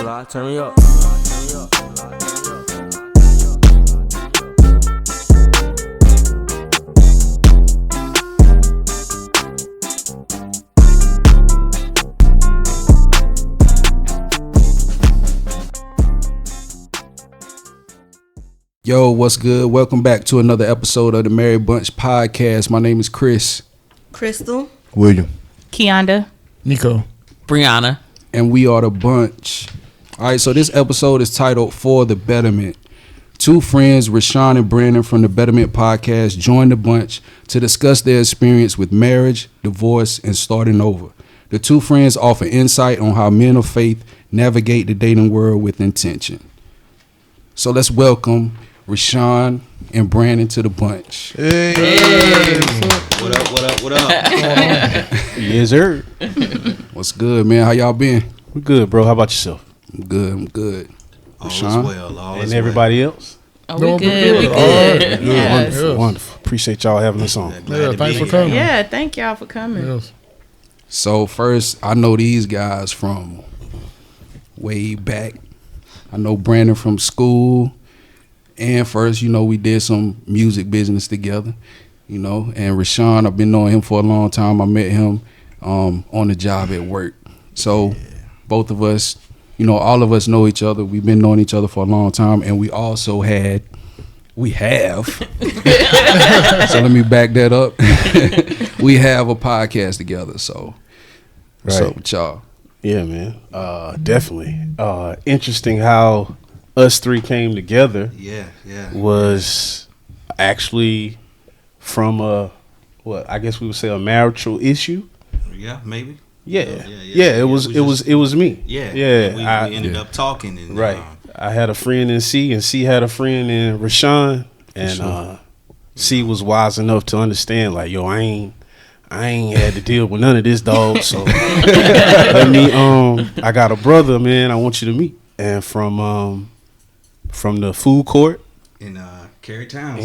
up, turn me up. Yo, what's good? Welcome back to another episode of the Merry Bunch Podcast. My name is Chris. Crystal. William. Keonda. Nico. Brianna. And we are the Bunch. All right, so this episode is titled For the Betterment. Two friends, Rashawn and Brandon from the Betterment Podcast, joined the Bunch to discuss their experience with marriage, divorce, and starting over. The two friends offer insight on how men of faith navigate the dating world with intention. So let's welcome Rashawn and Brandon to the Bunch. Hey. What up? Yes, sir. What's good, man? How y'all been? We're good, bro. How about yourself? I'm good. All is Rashawn? well. And everybody else? Oh, we good. We good. Yes. Wonderful. Appreciate y'all having us on. Thanks for coming. Yeah, thank y'all for coming. Yes. So first, I know these guys from way back. I know Brandon from school. And first, we did some music business together, and Rashawn, I've been knowing him for a long time. I met him on the job at work. So both of us, all of us know each other. We've been knowing each other for a long time. And we also have. So let me back that up. We have a podcast together. So what's up with y'all? Yeah, man. Definitely. Interesting how us three came together. Yeah. Was actually from I guess we would say a marital issue. Yeah, maybe. Yeah. It was me. Yeah. We ended up talking. And, right. I had a friend in C, and C had a friend in Rashawn, and C was wise enough to understand, like, yo, I ain't had to deal with none of this, dog. So I got a brother, man. I want you to meet. And from the food court in Cary Town.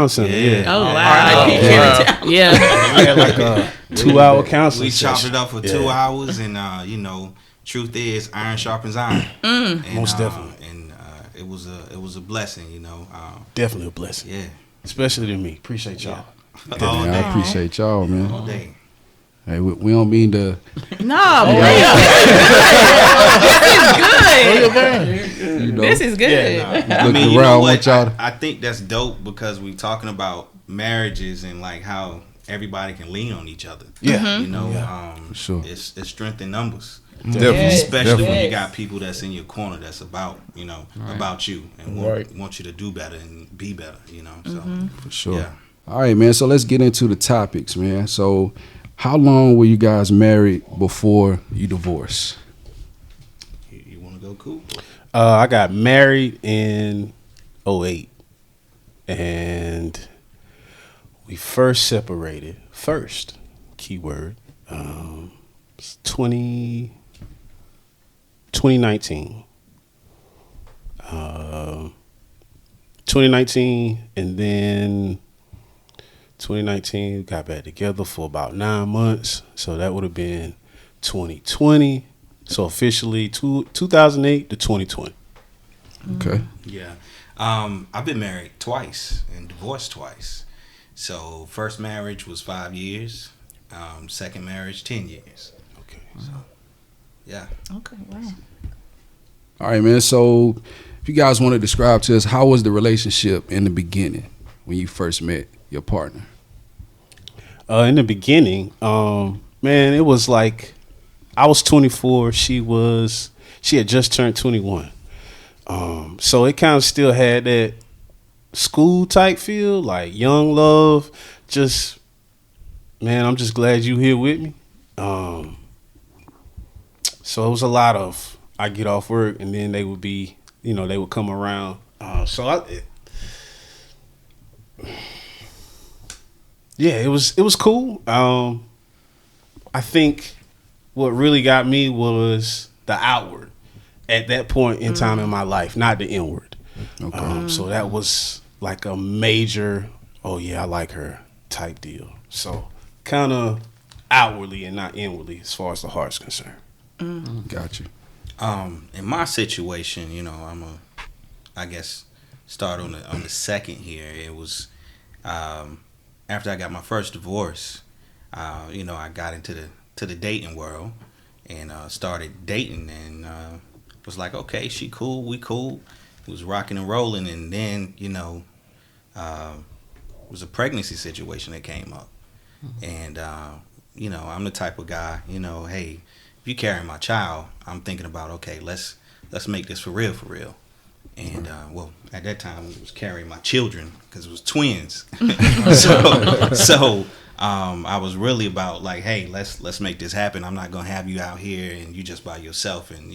Center. Yeah. Oh, wow. Yeah. We had like a 2-hour counseling We chopped session. it up for 2 hours, and truth is, iron sharpens iron. And, Most definitely. And it was a blessing, Definitely a blessing. Yeah. Especially to me. Appreciate y'all. All day. I appreciate y'all, man. All day. Hey, we don't mean to. No, this is good. Yeah, Look around with y'all. I think that's dope because we're talking about marriages and like how everybody can lean on each other. Yeah. Sure. It's strength in numbers. Definitely. Especially when you got people that's in your corner that's about about you and want you to do better and be better. So For sure. Yeah. All right, man. So let's get into the topics, man. So, how long were you guys married before you divorced? You want to go cool? I got married in 2008, and we first separated. Keyword, 2019. 2019, and then 2019 got back together for about 9 months. So that would have been 2020. So officially 2008 to 2020. Okay. Yeah. I've been married twice and divorced twice. So first marriage was 5 years. Second marriage 10 years. Okay. So yeah. Okay, wow. All right, man. So, if you guys want to describe to us, how was the relationship in the beginning when you first met your partner? In the beginning, man, it was like I was 24. She had just turned 21. So it kind of still had that school type feel, like young love. Just, man, I'm just glad you here with me. So it was a lot of, I get off work and then they would be, they would come around. It was cool. I think what really got me was the outward at that point in time in my life, not the inward. Okay. So that was like a major, oh yeah, I like her type deal. So kind of outwardly and not inwardly as far as the heart's concerned. Got you. In my situation, I guess start on the second here. It was after I got my first divorce. I got into the dating world and started dating and was like, okay, she cool, we cool. It was rocking and rolling, and then it was a pregnancy situation that came up, and I'm the type of guy, hey, if you carry my child, I'm thinking about, okay, let's make this for real. And at that time, I was carrying my children because it was twins. so I was really about like, hey, let's make this happen. I'm not gonna have you out here and you just by yourself, and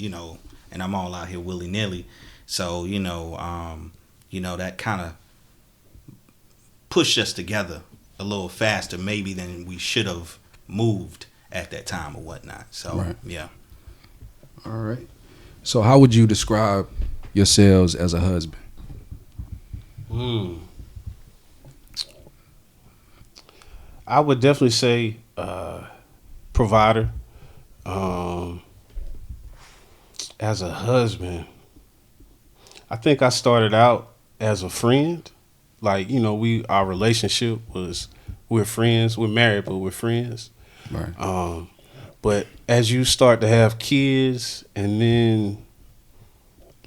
and I'm all out here willy nilly. So that kind of pushed us together a little faster, maybe than we should have moved at that time or whatnot. So Right. Yeah. All right. So how would you describe yourselves as a husband? I would definitely say provider. As a husband, I think I started out as a friend. Like, our relationship was, we're friends. We're married, but we're friends. Right. But as you start to have kids and then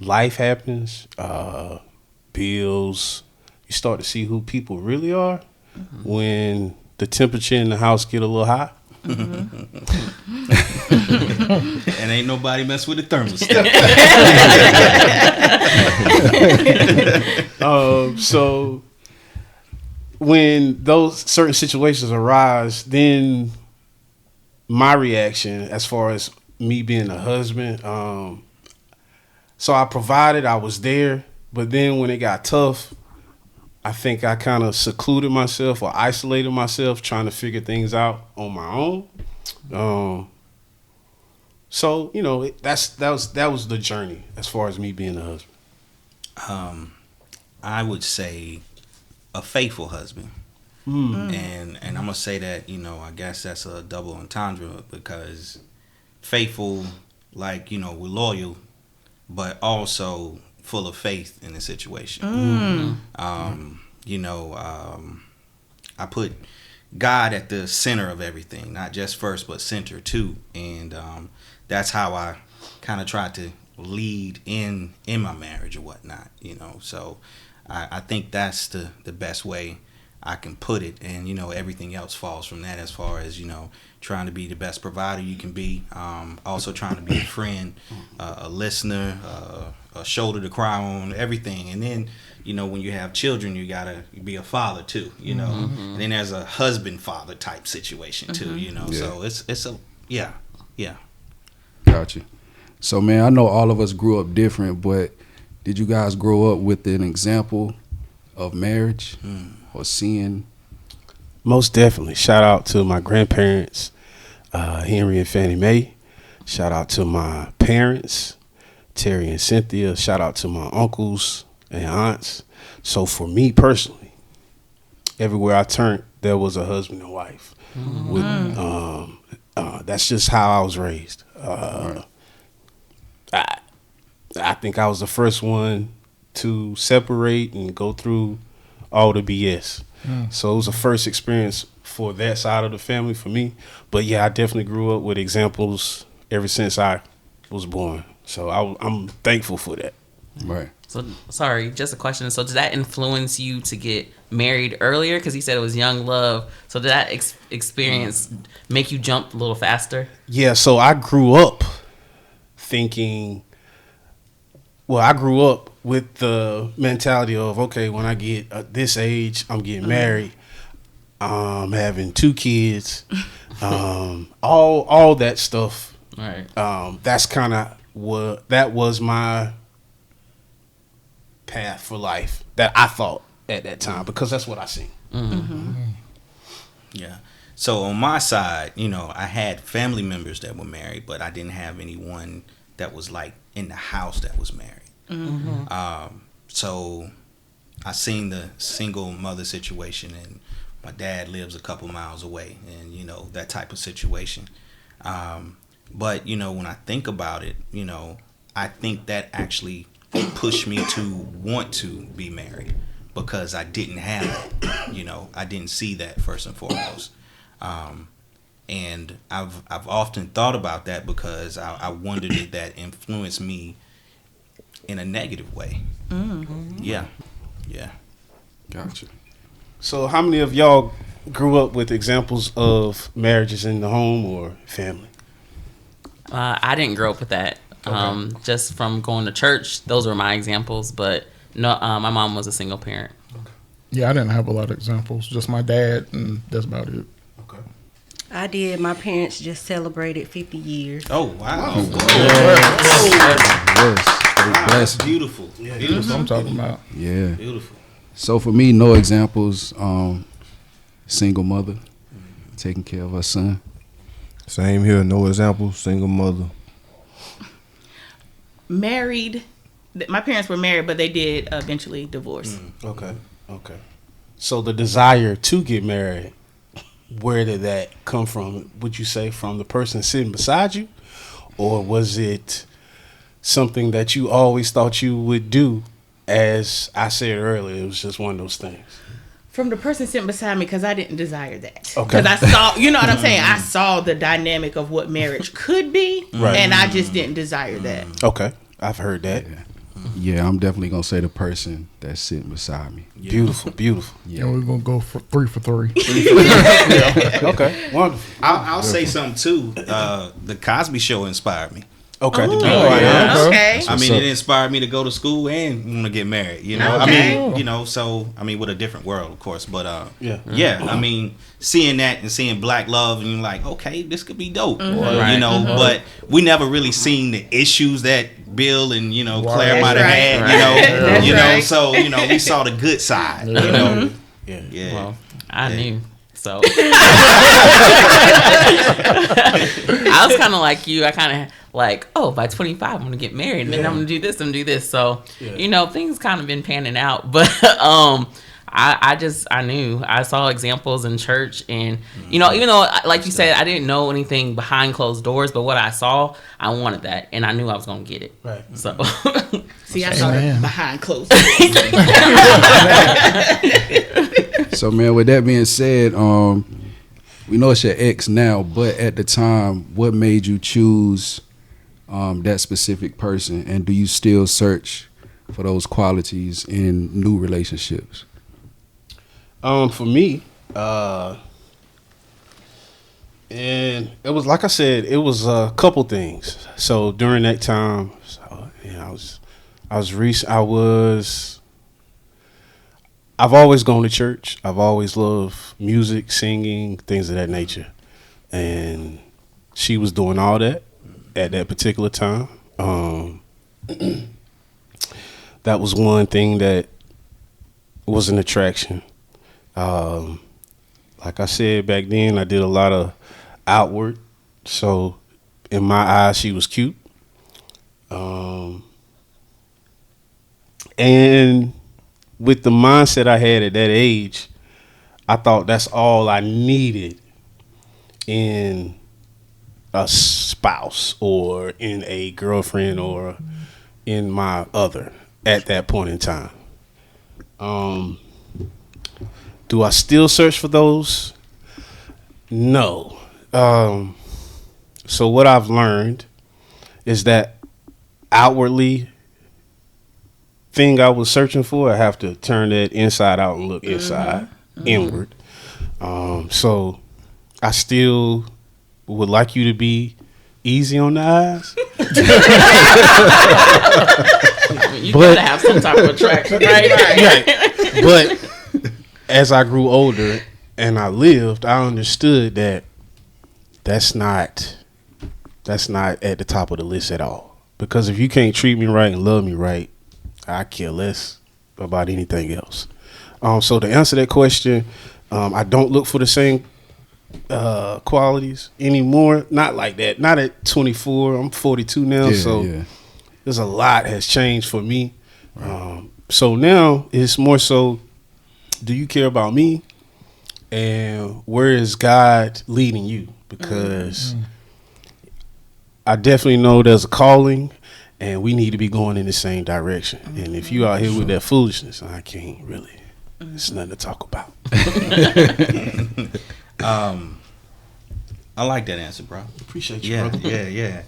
life happens, bills, you start to see who people really are when the temperature in the house get a little hot. And ain't nobody mess with the thermostat. So when those certain situations arise, then my reaction as far as me being a husband, so I provided, I was there, but then when it got tough, I think I kind of secluded myself or isolated myself trying to figure things out on my own. So, that was the journey as far as me being a husband. I would say a faithful husband. And I'm gonna say that, I guess that's a double entendre, because faithful, like, we're loyal, but also full of faith in the situation. I put God at the center of everything, not just first, but center too. And that's how I kind of tried to lead in my marriage or whatnot, So I think that's the best way I can put it. And, everything else falls from that as far as, trying to be the best provider you can be. Also trying to be a friend, a listener, a shoulder to cry on, everything. And then, when you have children, you gotta be a father too, And then there's a husband father type situation too, Yeah. So it's a yeah. Gotcha. So, man, I know all of us grew up different, but did you guys grow up with an example of marriage or seeing? Most definitely. Shout out to my grandparents, Henry and Fannie Mae. Shout out to my parents, Terry and Cynthia. Shout out to my uncles and aunts. So for me personally, everywhere I turned, there was a husband and wife. That's just how I was raised. I think I was the first one to separate and go through all the BS. So it was a first experience for that side of the family for me. But yeah, I definitely grew up with examples ever since I was born. So I'm thankful for that. Right. So, sorry, just a question. So, did that influence you to get married earlier? Because he said it was young love. So, did that experience make you jump a little faster? Yeah, so I grew up thinking, I grew up with the mentality of, okay, when I get this age, I'm getting married, I'm having 2 kids, all that stuff. Right. That's kind of that was my path for life that I thought at that time, because that's what I seen. Yeah. So on my side, I had family members that were married, but I didn't have anyone that was like in the house that was married. So I seen the single mother situation, and my dad lives a couple miles away, and that type of situation. But, when I think about it, I think that actually pushed me to want to be married because I didn't have that. I didn't see that first and foremost. And I've often thought about that because I wondered if that influenced me in a negative way. Mm-hmm. Yeah. Gotcha. So how many of y'all grew up with examples of marriages in the home or family? I didn't grow up with that. Okay. Just from going to church, those were my examples. But no, my mom was a single parent. Yeah, I didn't have a lot of examples. Just my dad, and that's about it. Okay. I did. My parents just celebrated 50 years. Oh, wow. Bless. Beautiful. That's Beautiful. what I'm talking about. Yeah. Beautiful. So for me, no examples. Single mother, taking care of her son. Same here, no example, single mother. Married. My parents were married, but they did eventually divorce. Okay. So the desire to get married, where did that come from? Would you say from the person sitting beside you? Or was it something that you always thought you would do? As I said earlier, it was just one of those things. From the person sitting beside me, because I didn't desire that. Okay. Because I saw, you know what I'm saying? I saw the dynamic of what marriage could be, Right. and I just didn't desire that. Okay, I've heard that. Yeah, I'm definitely gonna say the person that's sitting beside me. Beautiful. Yeah, we're gonna go for 3 for 3. Okay, wonderful. I'll say something too. The Cosby Show inspired me. Okay. Ooh, yeah. okay. I mean, it inspired me to go to school and want to get married. Okay. I mean, with a different world, of course. But Yeah. I mean, seeing that and seeing black love, and you're like, okay, this could be dope. Right. But we never really seen the issues that Bill and Claire That's might have right. had. That's right. So we saw the good side. Yeah. Well, I knew. So I was kind of like you. I kind of like, by 25, I'm gonna get married, and then I'm gonna do this and do this. So things kind of been panning out. But I knew. I saw examples in church, and even though, like you said, I didn't know anything behind closed doors, but what I saw, I wanted that, and I knew I was gonna get it. Right. So See, I saw Amen. it behind closed doors. So man, with that being said, we know it's your ex now, but at the time, what made you choose that specific person, and do you still search for those qualities in new relationships? For me, and it was like I said, it was a couple things. So during that time, I've always gone to church. I've always loved music, singing, things of that nature, and she was doing all that at that particular time. That was one thing that was an attraction. Like I said back then, I did a lot of outward. So in my eyes, she was cute. And with the mindset I had at that age, I thought that's all I needed in a spouse or in a girlfriend or in my other at that point in time. Do I still search for those? No. So what I've learned is that outwardly thing I was searching for, I have to turn that inside out and look inside, inward. So I still would like you to be easy on the eyes. you gotta have some type of attraction, right? But as I grew older and I lived, I understood that that's not at the top of the list at all. Because if you can't treat me right and love me right, I care less about anything else. So to answer that question, I don't look for the same qualities anymore. Not like that. Not at 24. I'm 42 now, there's a lot has changed for me. Right. So now it's more so, do you care about me? And where is God leading you? Because I definitely know there's a calling, and we need to be going in the same direction. And if you out here with that foolishness, I can't really. It's nothing to talk about. I like that answer, bro. Appreciate you, Yeah, brother. yeah.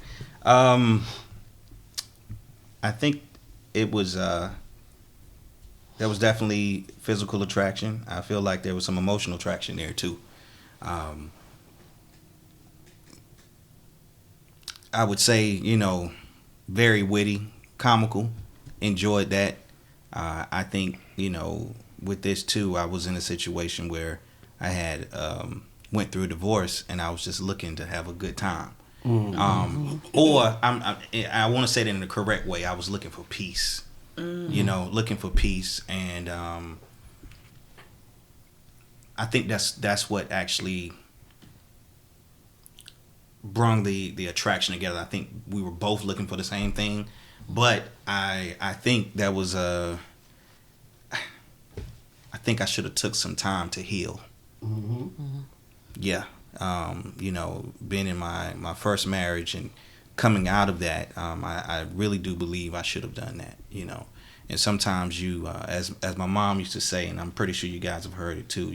I think it was there was definitely physical attraction. I feel like there was some emotional attraction there too. I would say, very witty, comical. Enjoyed that. I think, with this too, I was in a situation where I had went through a divorce and I was just looking to have a good time. Or I want to say that in the correct way. I was looking for peace. Looking for peace, and I think that's what actually brung the attraction together. I think we were both looking for the same thing, but I think that was I think I should have took some time to heal. Yeah. Being in my first marriage and coming out of that, I really do believe I should have done that, And sometimes as my mom used to say, and I'm pretty sure you guys have heard it too,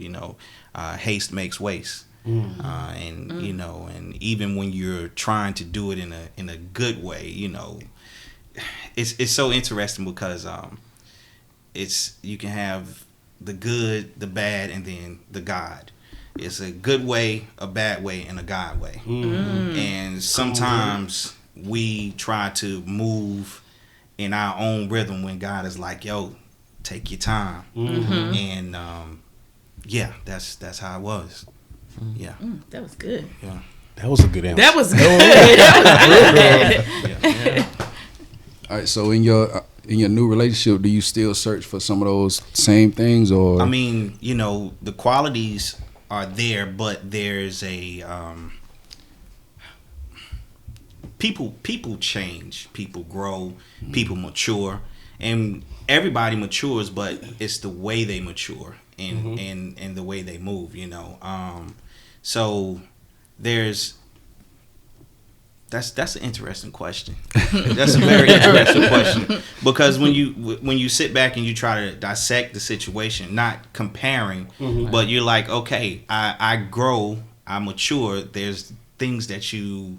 haste makes waste. And even when you're trying to do it in a good way, it's so interesting because you can have the good, the bad, and then the God. It's a good way, a bad way, and a God way. And sometimes we try to move in our own rhythm when God is like, yo, take your time. And that's how it was. Yeah. That was good. Yeah. That was a good answer. That was good. Yeah. All right, so in your new relationship, do you still search for some of those same things, or? I mean, the qualities are there, but there's a people change, people grow, people mature, and everybody matures, but it's the way they mature and the way they move, so that's an interesting question. That's a very interesting question, because when you sit back and you try to dissect the situation, not comparing, but you're like, okay, I grow, I mature. There's things that you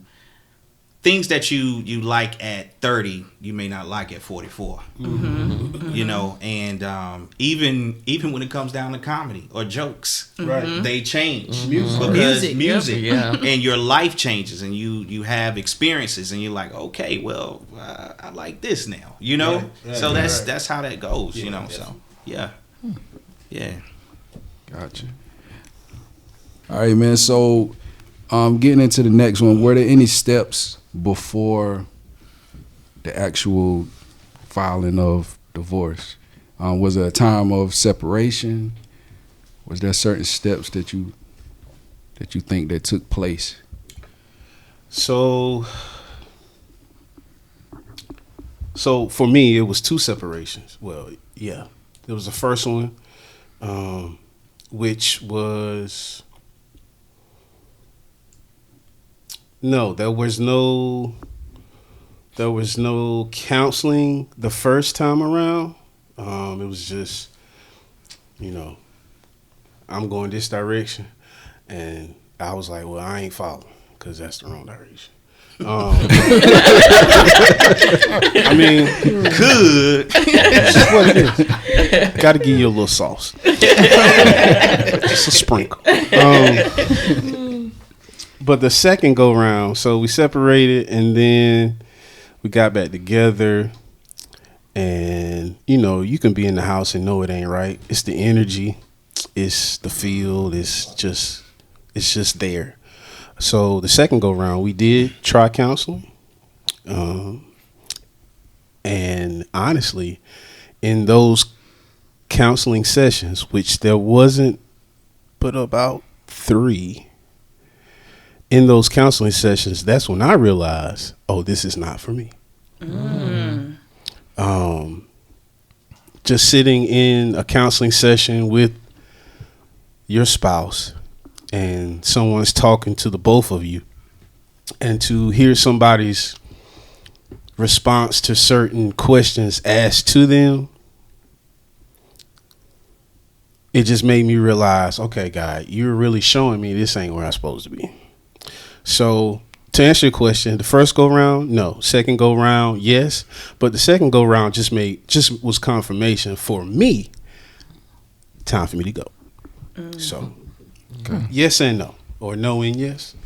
like at 30, you may not like at 44. And even when it comes down to comedy or jokes, they change because music and your life changes, and you have experiences, and you're like, okay, well, I like this now, so that's how that goes, so yeah. Gotcha. All right, man. So getting into the next one, were there any steps before the actual filing of divorce? Was there a time of separation? Was there certain steps that you think that took place? So for me, it was two separations. Well, yeah, it was the first one, which was there was no counseling the first time around. It was just, I'm going this direction, and I was like, well, I ain't following because that's the wrong direction. I mean, Good. it's just what it is. Got to give you a little sauce, just a sprinkle. But the second go round, so we separated, and then we got back together, and you can be in the house and know it ain't right. It's the energy, it's the feel, it's just there. So the second go round, we did try counseling, and honestly, in those counseling sessions, which there wasn't but about 3. In those counseling sessions, that's when I realized, oh, this is not for me. Just sitting in a counseling session with your spouse and someone's talking to the both of you and to hear somebody's response to certain questions asked to them, it just made me realize, okay, God, you're really showing me this ain't where I'm supposed to be. So to answer your question, the first go round, no. Second go round, yes. But the second go round just was confirmation for me. Time for me to go. So, yes and no, or no and yes.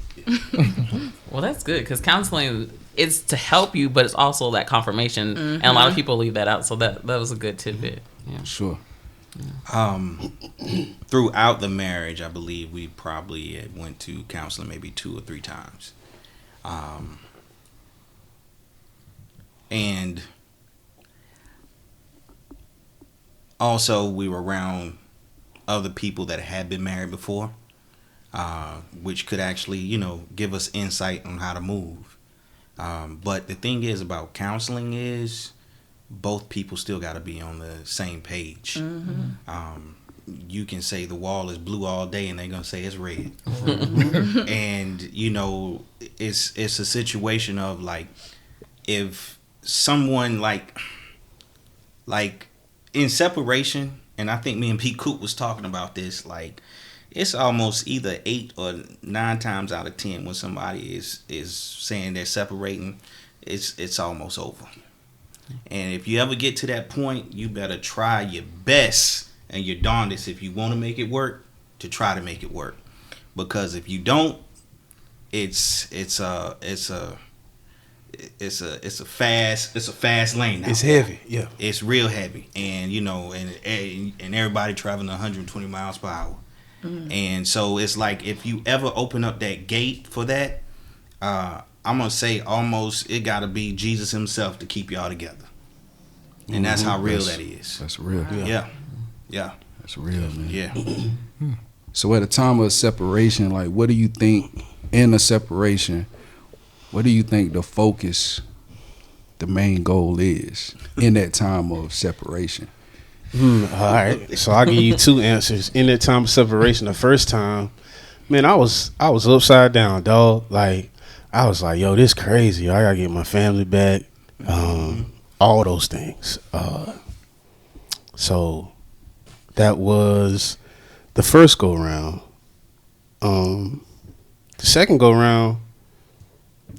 Well, that's good because counseling is to help you, but it's also that confirmation, and a lot of people leave that out. So that was a good tidbit. Yeah, Sure. Throughout the marriage, I believe we probably had went to counseling maybe 2 or 3 times. And also we were around other people that had been married before, which could actually, give us insight on how to move. But the thing is about counseling is both people still got to be on the same page. You can say the wall is blue all day and they're going to say it's red. And, it's a situation of like, if someone like in separation, and I think me and Pete Coop was talking about this, like it's almost either 8 or 9 times out of 10 when somebody is saying they're separating, it's almost over. And if you ever get to that point, you better try your best and your darndest, if you want to make it work, to try to make it work. Because if you don't, it's a fast lane now. It's heavy, yeah. It's real heavy, and and everybody traveling 120 miles per hour. And so it's like if you ever open up that gate for that, I'm gonna say almost it gotta be Jesus himself to keep y'all together. And that's how real that is. That's real. Yeah. That's real, man. Yeah. So at a time of separation, like what do you think in a separation, what do you think the focus, the main goal is in that time of separation? All right. So I'll give you 2 answers. In that time of separation, the first time, man, I was upside down, dog. Like I was like, yo, this crazy. I gotta get my family back. All those things. So that was the first go round. The second go round,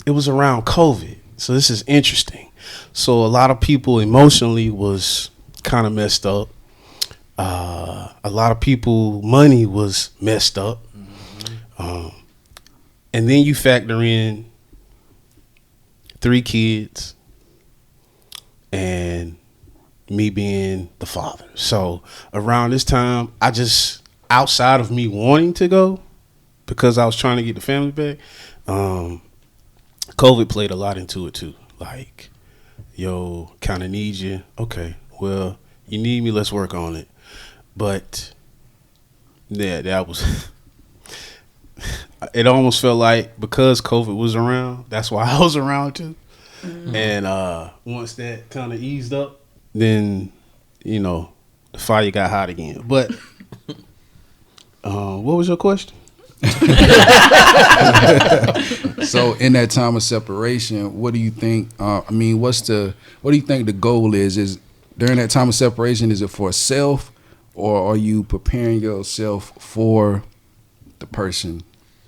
it was around COVID. So this is interesting. So a lot of people emotionally was kind of messed up. A lot of people money was messed up. And then you factor in 3 kids and me being the father. So around this time, I just, outside of me wanting to go because I was trying to get the family back, COVID played a lot into it too. Like, yo, kind of need you. Okay, well, you need me, let's work on it. But yeah, that was it almost felt like because COVID was around, that's why I was around too. And once that kind of eased up, then the fire got hot again. But what was your question? So in that time of separation, what do you think? What do you think the goal is? Is during that time of separation, is it for self, or are you preparing yourself for the person?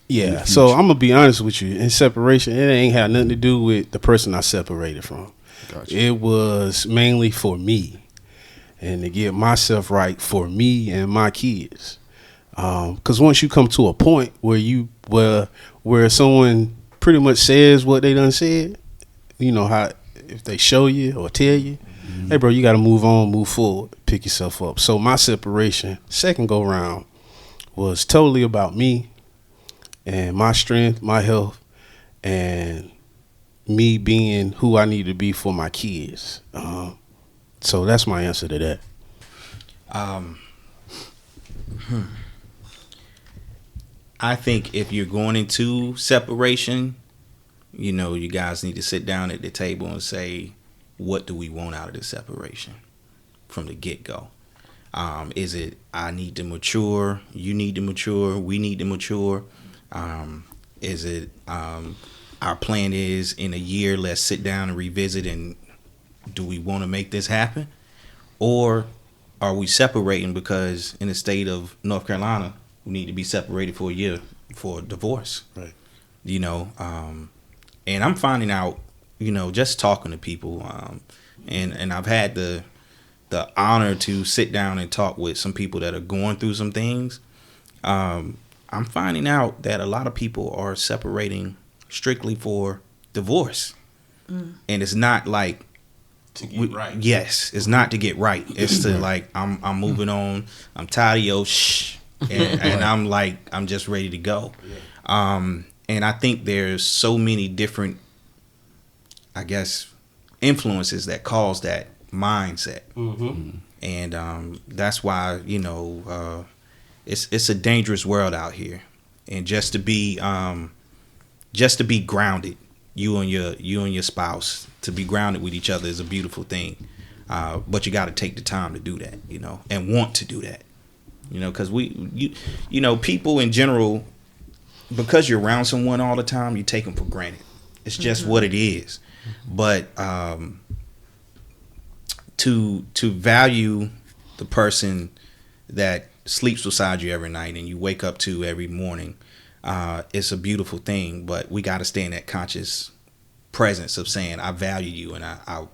Yeah. So I'm gonna be honest with you. In separation, it ain't had nothing to do with the person I separated from. Gotcha. It was mainly for me, and to get myself right for me and my kids. Because once you come to a point where someone pretty much says what they done said, how if they show you or tell you, hey bro, you got to move on, move forward, pick yourself up. So my separation, second go round, was totally about me and my strength, my health, and me being who I need to be for my kids. So that's my answer to that. I think if you're going into separation, you guys need to sit down at the table and say, what do we want out of this separation from the get-go? Is it I need to mature, you need to mature, we need to mature? Is it our plan is in a year, let's sit down and revisit, and do we want to make this happen? Or are we separating because in the state of North Carolina, we need to be separated for a year for divorce? Right. You know, and I'm finding out, you know, just talking to people, and I've had the honor to sit down and talk with some people that are going through some things. I'm finding out that a lot of people are separating strictly for divorce. And it's not like To get right. Yes, it's not to get right. It's to like, I'm moving on. I'm tired of your shh. And I'm like, I'm just ready to go. And I think there's so many different, I guess, influences that cause that mindset. And that's why, you know, it's a dangerous world out here. And just to be grounded, you and your spouse, to be grounded with each other is a beautiful thing. But you got to take the time to do that, you know, and want to do that, you know, because you know, people in general, because you're around someone all the time, you take them for granted. It's just what it is. But to value the person that sleeps beside you every night and you wake up to every morning, it's a beautiful thing. But we got to stay in that conscious presence of saying, I value you and I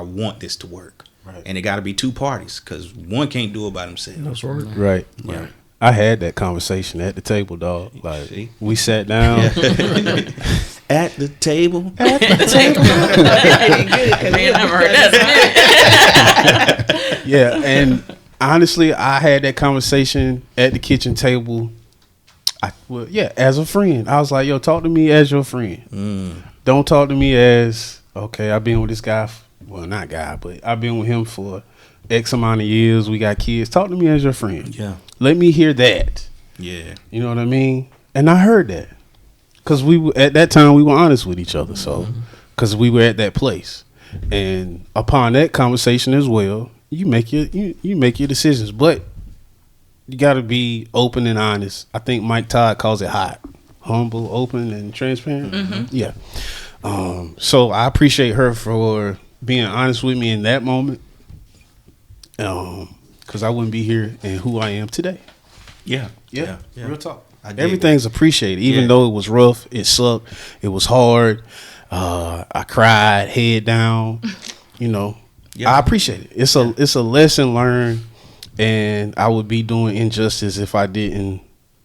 want this to work. Right. And it got to be two parties, because one can't do it by themselves. That's right. Right. Yeah. Right. I had that conversation at the table, dog. Like, we sat down. At the table. Man, I've heard that. Yeah, and honestly, I had that conversation at the kitchen table. As a friend. I was like, yo, talk to me as your friend. Don't talk to me as, okay, I've been with this guy, well, not guy, but I've been with him for X amount of years. We got kids. Talk to me as your friend. Yeah. Let me hear that. Yeah. You know what I mean? And I heard that. Because at that time, we were honest with each other. So, because we were at that place. And upon that conversation as well, you make your decisions. But you got to be open and honest. I think Mike Todd calls it hot. Humble, open, and transparent. Yeah. So I appreciate her for being honest with me in that moment. Because I wouldn't be here and who I am today. Yeah. Real talk. Everything's appreciated, even though it was rough, it sucked, it was hard. I cried, head down. You know, I appreciate it. It's a lesson learned, and I would be doing injustice if I didn't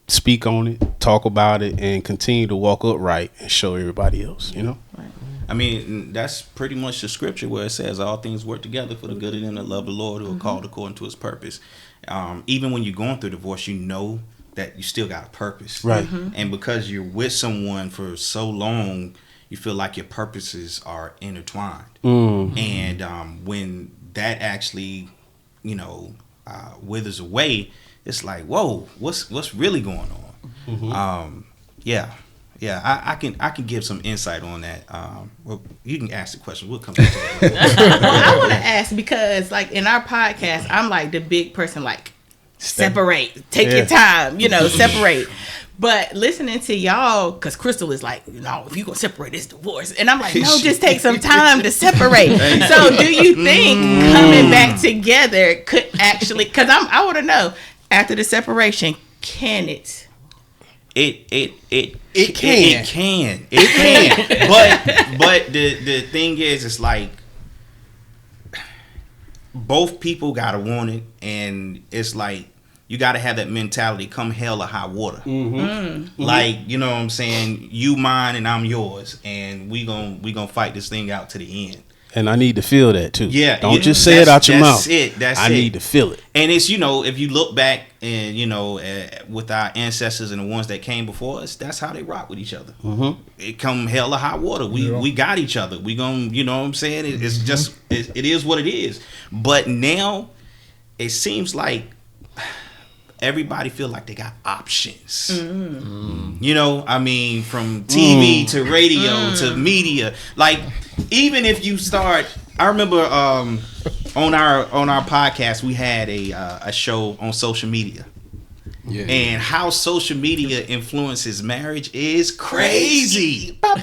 speak on it, talk about it, and continue to walk upright and show everybody else. You know. Right. I mean, that's pretty much the scripture where it says all things work together for the good of them that love the Lord, who are called according to his purpose. Even when you're going through divorce, you know that you still got a purpose. Right. And because you're with someone for so long, you feel like your purposes are intertwined. And when that actually, you know, withers away, it's like, whoa, what's really going on? I can give some insight on that. Well, you can ask the question. We'll come back to that. Well, I want to ask, because like in our podcast, I'm like the big person, like separate, take your time, you know, separate. But listening to y'all, because Crystal is like, you know, if you're going to separate, it's divorce. And I'm like, no, just take some time to separate. So do you think coming back together could actually, because I want to know, after the separation, can it? It can. But the thing is, it's like both people gotta want it, and it's like you gotta have that mentality, come hell or high water. Like, you know what I'm saying? You mine and I'm yours, and we gonna fight this thing out to the end. And I need to feel that too. Yeah, don't just say it out your mouth. I need to feel it. And it's, you know, if you look back and, you know, with our ancestors and the ones that came before us, that's how they rock with each other. It come hell or high water. We got each other. We gonna, you know what I'm saying? It's just it is what it is. But now it seems like everybody feel like they got options. You know, I mean, from TV to radio to media. Like, even if you start, I remember on our podcast we had a show on social media, Yeah. And how social media influences marriage is crazy. I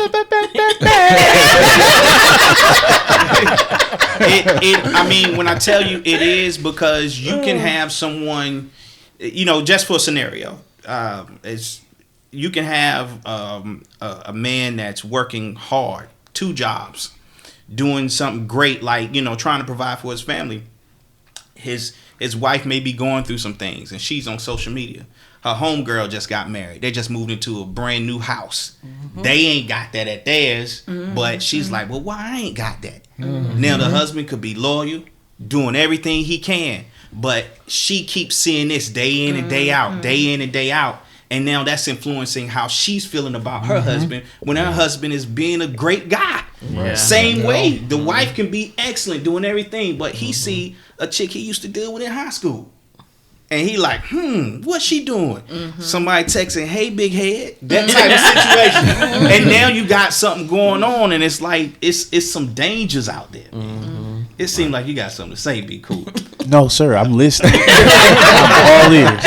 mean, when I tell you it is, because you can have someone, just for a scenario, you can have a man that's working hard, 2 jobs, doing something great, like, trying to provide for his family. His wife may be going through some things, and she's on social media. Her homegirl just got married. They just moved into a brand new house. Mm-hmm. They ain't got that at theirs, but she's like, well, why I ain't got that? Mm-hmm. Now the husband could be loyal, doing everything he can, but she keeps seeing this day in and day out, day in and day out. And now that's influencing how she's feeling about her husband, when her husband is being a great guy. Yeah. Same way, the wife can be excellent, doing everything, but he see a chick he used to deal with in high school. And he like, what's she doing? Somebody texting, hey, big head. That type of situation. And now you got something going on, and it's like, it's some dangers out there. It seems like you got something to say, be cool. No, sir, I'm listening. I'm all ears.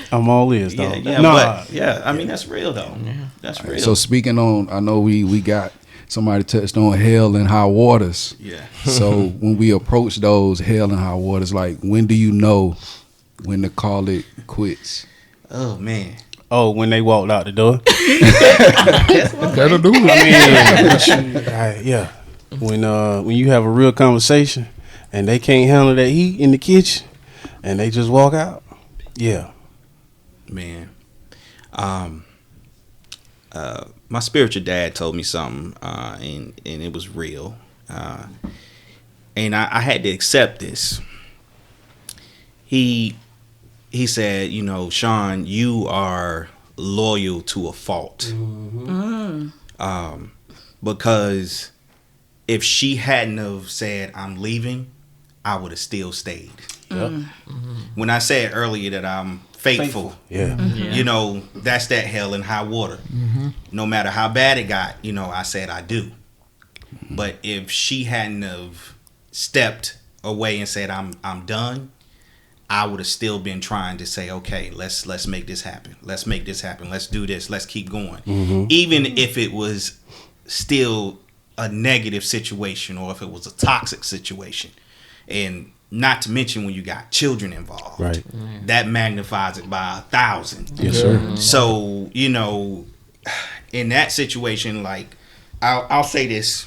I'm all ears, though. I mean, that's real, though. Yeah. That's real. So speaking on, I know we got somebody touched on hell and high waters. Yeah. So when we approach those hell and high waters, like, when do you know when to call it quits? Oh, man. Oh, when they walked out the door? That'll do it. I mean, yeah. When you have a real conversation and they can't handle that heat in the kitchen and they just walk out, yeah. Man. My spiritual dad told me something, and it was real. And I had to accept this. He said, Sean, you are loyal to a fault. Because if she hadn't have said, I'm leaving, I would have still stayed. Yep. When I said earlier that I'm faithful. Yeah. That's that hell and high water. No matter how bad it got, I said I do. But if she hadn't have stepped away and said I'm done, I would have still been trying to say, okay, let's make this happen. Let's make this happen. Let's do this. Let's keep going. Even if it was still a negative situation, or if it was a toxic situation. And not to mention when you got children involved, right? That magnifies it by 1,000. Yes, sir. So in that situation, like, I'll say this.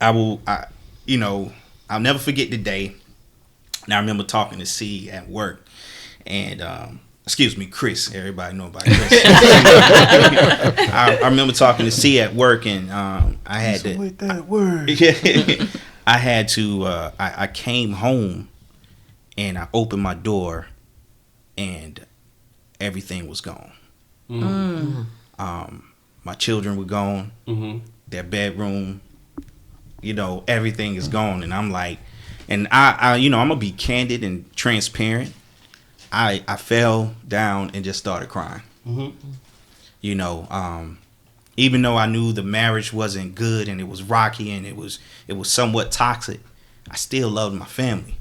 I'll never forget the day. And I remember talking to C at work, and Chris. Everybody know about Chris. I remember talking to C at work, and I had to. With that word. I had to, I came home and I opened my door and everything was gone. My children were gone, their bedroom, everything is gone. And I'm like, and I'm going to be candid and transparent. I fell down and just started crying. Even though I knew the marriage wasn't good and it was rocky and it was somewhat toxic, I still loved my family.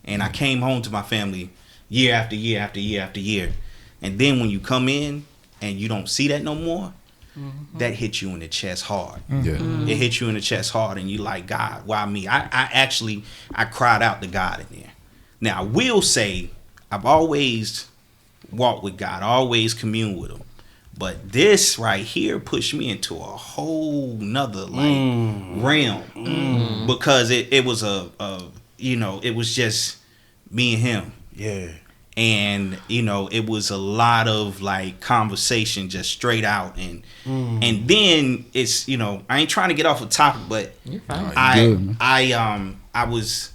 And I came home to my family year after year after year after year. And then when you come in and you don't see that no more, that hits you in the chest hard. It hits you in the chest hard, and you like, God, why me? I cried out to God in there. Now, I will say I've always walked with God, always communed with him. But this right here pushed me into a whole nother realm, because it was it was just me and him. Yeah. And it was a lot of like conversation just straight out, and then it's I ain't trying to get off the topic, but I was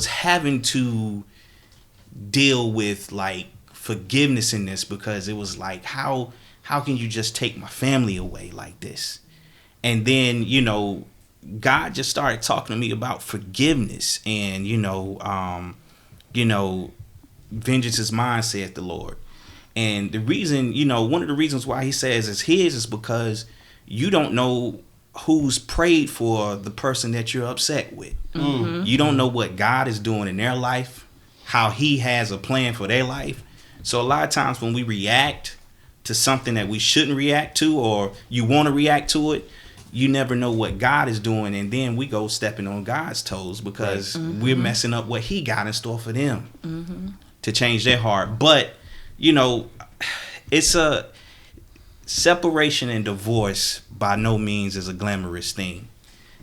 having to deal with like forgiveness in this, because it was like, how can you just take my family away like this? And then God just started talking to me about forgiveness, and vengeance is mine, saith the Lord. And the reason, one of the reasons why he says it's his is because you don't know who's prayed for the person that you're upset with. You don't know what God is doing in their life, how he has a plan for their life. So a lot of times when we react to something that we shouldn't react to, or you want to react to it, you never know what God is doing, and then we go stepping on God's toes because we're messing up what he got in store for them to change their heart. But it's a separation and divorce by no means is a glamorous thing.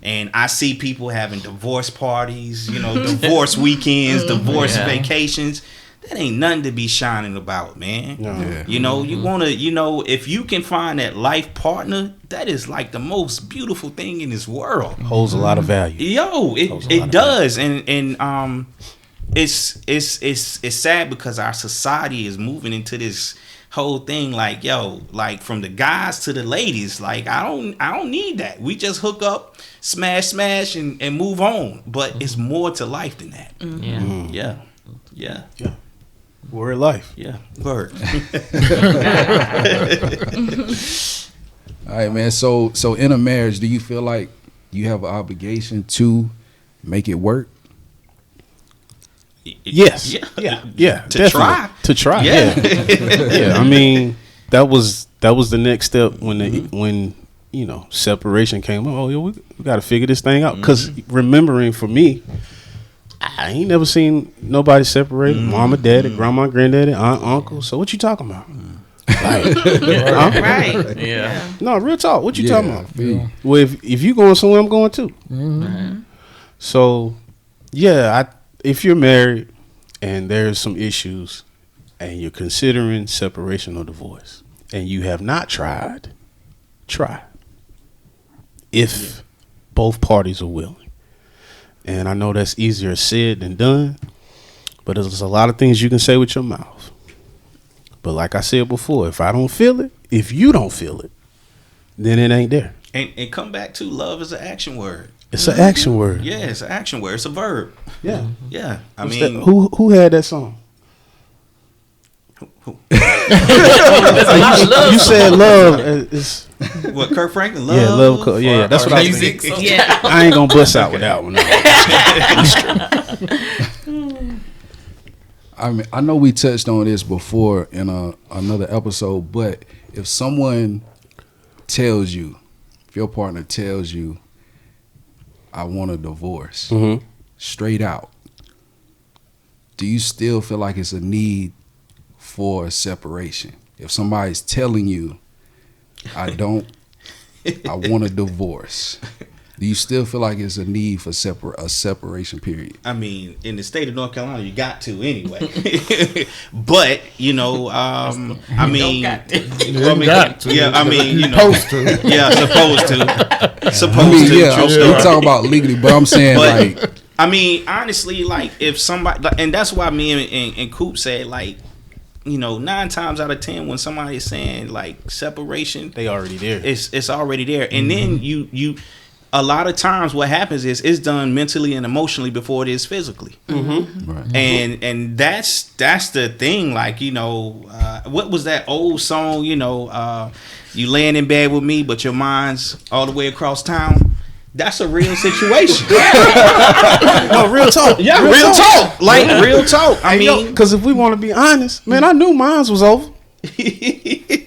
And I see people having divorce parties, divorce weekends, divorce vacations. That ain't nothing to be shining about, man. No. You want to, if you can find that life partner, that is like the most beautiful thing in this world. Holds a lot of value. It does. And it's sad because our society is moving into this whole thing like from the guys to the ladies. Like I don't need that. We just hook up, smash and move on. But it's more to life than that. Yeah. Word life. Yeah. Word. All right, man. So in a marriage, do you feel like you have an obligation to make it work? Yes. Yeah. To try. To try. Yeah. I mean, that was the next step when separation came. We got to figure this thing out. Because remembering for me, I ain't never seen nobody separate. Mama, daddy, grandma, granddaddy, aunt, uncle. So what you talking about? Right. Yeah. No, real talk. What you talking about? Yeah. Well, if you going somewhere, I'm going too. So, if you're married and there's some issues and you're considering separation or divorce and you have not tried, try. If both parties are willing. And I know that's easier said than done, but there's a lot of things you can say with your mouth. But like I said before, if I don't feel it, if you don't feel it, then it ain't there. And come back to love is an action word. It's an action word. Yeah, it's an action word. It's a verb. Yeah. Yeah. Who had that song? Who? You said love is What, Kirk Franklin? yeah, love. Yeah, that's what I was music. thinking. Yeah. I ain't gonna bust out with that one. I mean, I know we touched on this before in another episode, but if someone tells you, if your partner tells you, I want a divorce, straight out, do you still feel like it's a need for a separation? If somebody's telling you, I want a divorce, do you still feel like it's a need for a separation period? I mean, in the state of North Carolina, you got to anyway. But I mean, got to. Yeah, I mean, Supposed to. Yeah, supposed to. I mean, True I'm story. talking about legally, but I'm saying But, I mean, honestly, like if somebody, and that's why me and Coop said, like, 9 times out of 10 when somebody is saying like separation, They already there. it's already there. And then you a lot of times what happens is it's done mentally and emotionally before it is physically. right. And that's the thing. Like, what was that old song? You laying in bed with me, but your mind's all the way across town. That's a real situation. No, real talk. Yeah, real talk. Like real talk. I mean, because if we want to be honest, man, I knew mine was over. I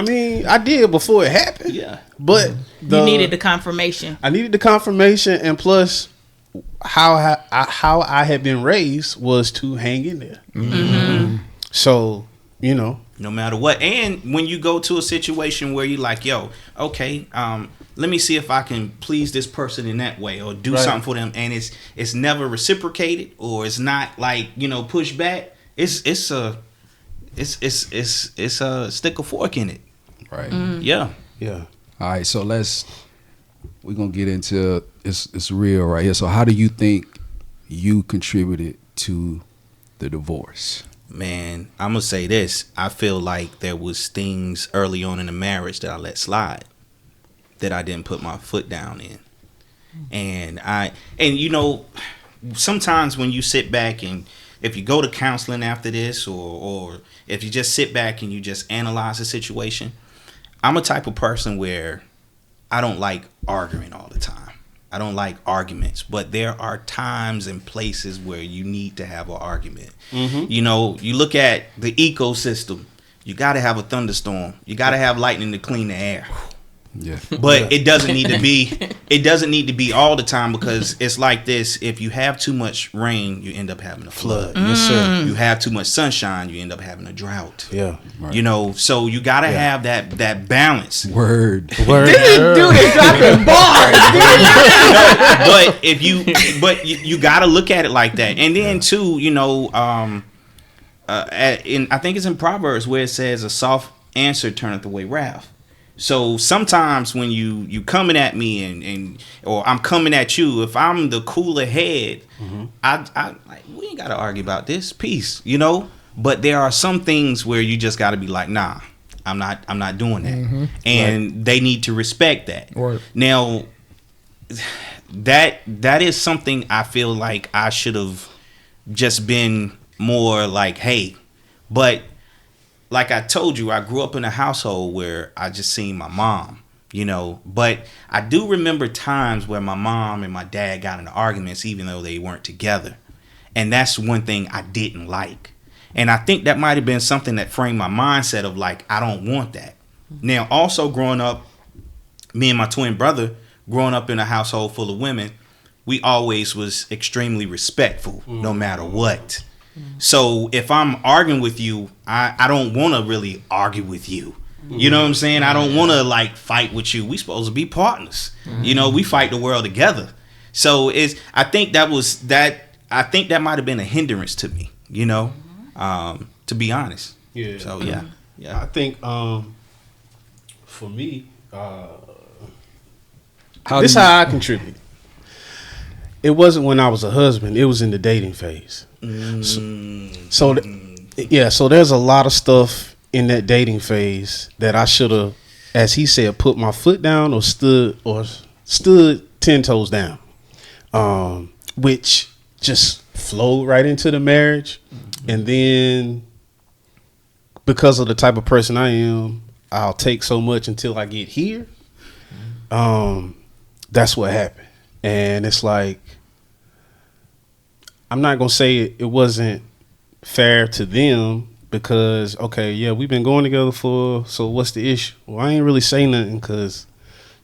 mean, I did before it happened. yeah. But You needed the confirmation. I needed the confirmation, and plus, how I had been raised was to hang in there. So No matter what. And when you go to a situation where you're like, yo, okay, let me see if I can please this person in that way or do something for them, and it's never reciprocated or it's not like, pushed back. It's a stick a fork in it. Right. Yeah. yeah. All right, so we're gonna get into it's real right here. So how do you think you contributed to the divorce? Man, I'm gonna say this. I feel like there was things early on in the marriage that I let slide, that I didn't put my foot down in. And sometimes when you sit back and if you go to counseling after this, or if you just sit back and you just analyze the situation, I'm a type of person where I don't like arguing all the time. I don't like arguments, but there are times and places where you need to have an argument. You know, you look at the ecosystem. You got to have a thunderstorm. You got to have lightning to clean the air. Yeah. But it doesn't need to be. It doesn't need to be all the time, because it's like this. If you have too much rain, you end up having a flood. Yes, sir. You have too much sunshine, you end up having a drought. Yeah. Right. You know, so you got to have that balance. Word. Dude is dropping bars. But you got to look at it like that. And then too, you know, I think it's in Proverbs where it says, "A soft answer turneth away wrath." So sometimes when you coming at me and or I'm coming at you, if I'm the cooler head, I like, we ain't gotta argue about this. Peace, you know. But there are some things where you just gotta be like, nah, I'm not doing that, and they need to respect that. Right. Now, that is something I feel like I should have just been more like, hey, but. Like I told you, I grew up in a household where I just seen my mom, you know. But I do remember times where my mom and my dad got into arguments, even though they weren't together. And that's one thing I didn't like. And I think that might have been something that framed my mindset of like, I don't want that. Now, also growing up, me and my twin brother, growing up in a household full of women, we always was extremely respectful, no matter what. So if I'm arguing with you, I don't want to really argue with you. You know what I'm saying? I don't want to like fight with you. We supposed to be partners. You know, we fight the world together. So I think that might have been a hindrance to me, you know, to be honest. Yeah. So yeah. I think for me, this is how I contribute. It wasn't when I was a husband. It was in the dating phase. So there's a lot of stuff in that dating phase that I should have, as he said, put my foot down or stood 10 toes down, which just flowed right into the marriage. And then because of the type of person I am, I'll take so much until I get here. That's what happened. And it's like, I'm not going to say it wasn't fair to them because, okay, yeah, we've been going together so what's the issue? Well, I ain't really say nothing because,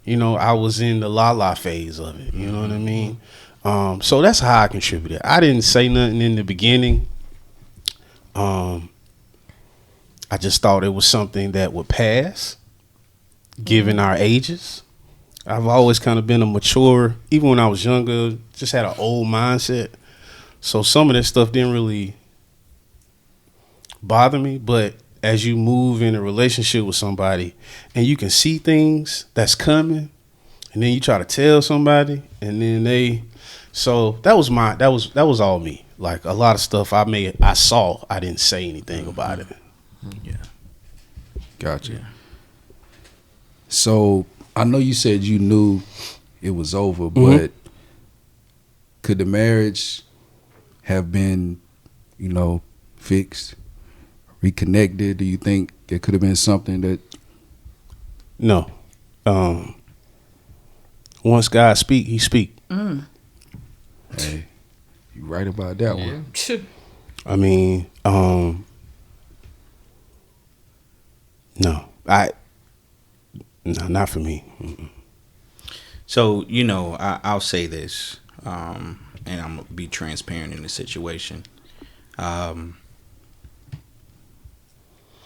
you know, I was in the la-la phase of it. You know what I mean? So that's how I contributed. I didn't say nothing in the beginning. I just thought it was something that would pass, given our ages. I've always kind of been a mature, even when I was younger, just had an old mindset. So some of that stuff didn't really bother me. But as you move in a relationship with somebody and you can see things that's coming and then you try to tell somebody and then so that was all me. Like a lot of stuff I saw, I didn't say anything about it. Yeah. Gotcha. Yeah. So I know you said you knew it was over, but could the marriage have been, you know, fixed, reconnected? Do you think it could have been something that? No. Once God speak, he speak. Hey, you right about that one. I mean, no, not for me. Mm-mm. So, you know, I'll say this, and I'm going to be transparent in the situation.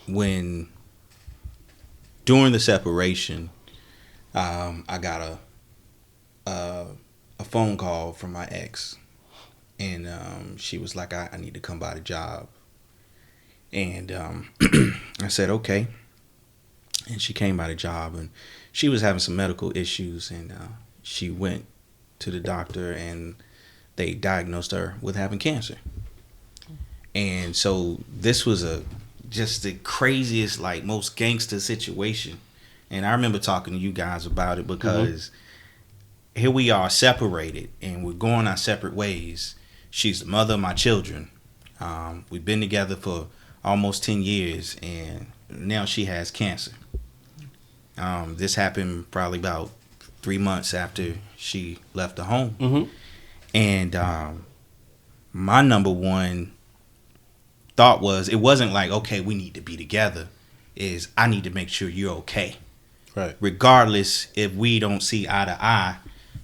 When, during the separation, I got a phone call from my ex, and she was like, I need to come by the job. And I said, okay. And she came by the job, and she was having some medical issues, and she went to the doctor, and they diagnosed her with having cancer. And so this was just the craziest, like, most gangster situation. And I remember talking to you guys about it because here we are separated, and we're going our separate ways. She's the mother of my children. We've been together for almost 10 years, and now she has cancer. This happened probably about 3 months after she left the home. Mm-hmm. And my number one thought was, it wasn't like, okay, we need to be together. Is I need to make sure you're okay. Right. Regardless if we don't see eye to eye,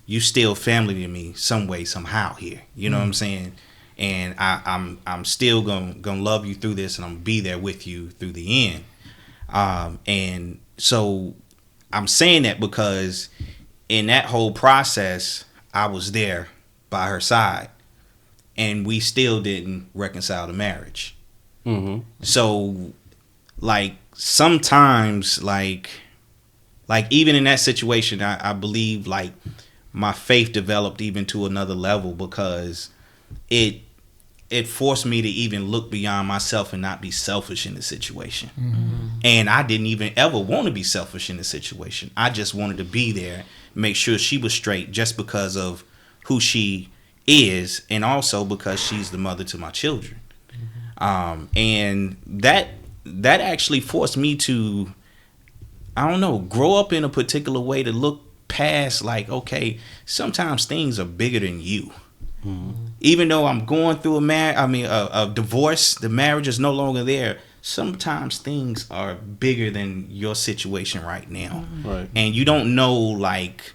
you still family to me some way, somehow here. You know what I'm saying? And I'm still gonna love you through this, and I'm gonna be there with you through the end. And so I'm saying that because in that whole process, I was there by her side, and we still didn't reconcile the marriage. Mm-hmm. So, like, sometimes, like even in that situation, I believe, like, my faith developed even to another level, because it forced me to even look beyond myself and not be selfish in the situation. Mm-hmm. And I didn't even ever want to be selfish in the situation. I just wanted to be there, make sure she was straight, just because of who she is, and also because she's the mother to my children. And that actually forced me to, I don't know, grow up in a particular way to look past, like, okay, sometimes things are bigger than you. Mm-hmm. Even though I'm going through a divorce, the marriage is no longer there. Sometimes things are bigger than your situation right now. Right. And you don't know, like,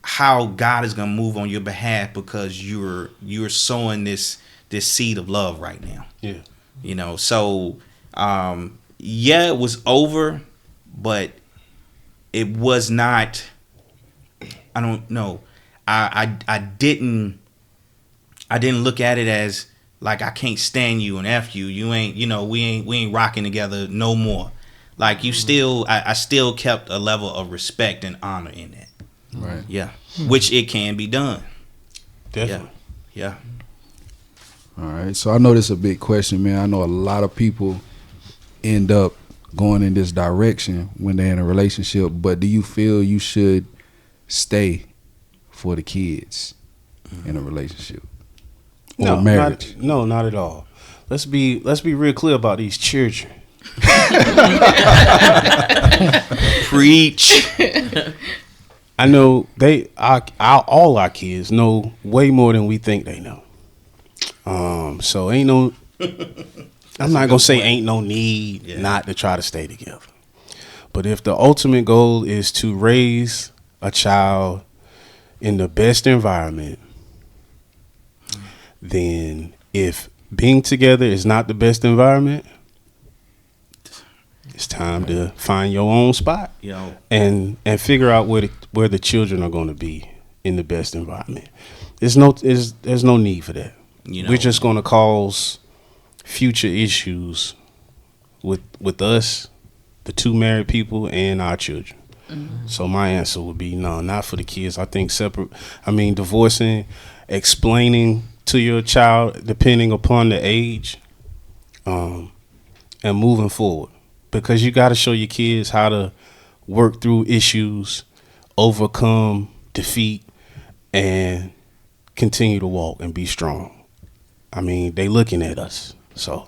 how God is going to move on your behalf, because you're sowing this seed of love right now. Yeah. You know, so yeah, it was over, but it was not, I don't know. I didn't look at it as like, I can't stand you and F you. You ain't, you know, we ain't rocking together no more. Like, you still, I still kept a level of respect and honor in that. Right. Yeah. Which it can be done. Definitely. Yeah. All right. So I know this is a big question, man. I know a lot of people end up going in this direction when they're in a relationship, but do you feel you should stay for the kids in a relationship or marriage? Not at all. Let's be real clear about these children. Preach. I know all our kids know way more than we think they know. So ain't no, I'm not gonna say ain't no need not to try to stay together. But if the ultimate goal is to raise a child in the best environment, then if being together is not the best environment, it's time to find your own spot and figure out where the children are going to be in the best environment. There's no need for that. You know, we're just going to cause future issues with us, the two married people, and our children. Mm-hmm. So my answer would be no, not for the kids. I think divorcing, explaining to your child depending upon the age, and moving forward. Because you got to show your kids how to work through issues, overcome defeat, and continue to walk and be strong. I mean, they looking at us, so.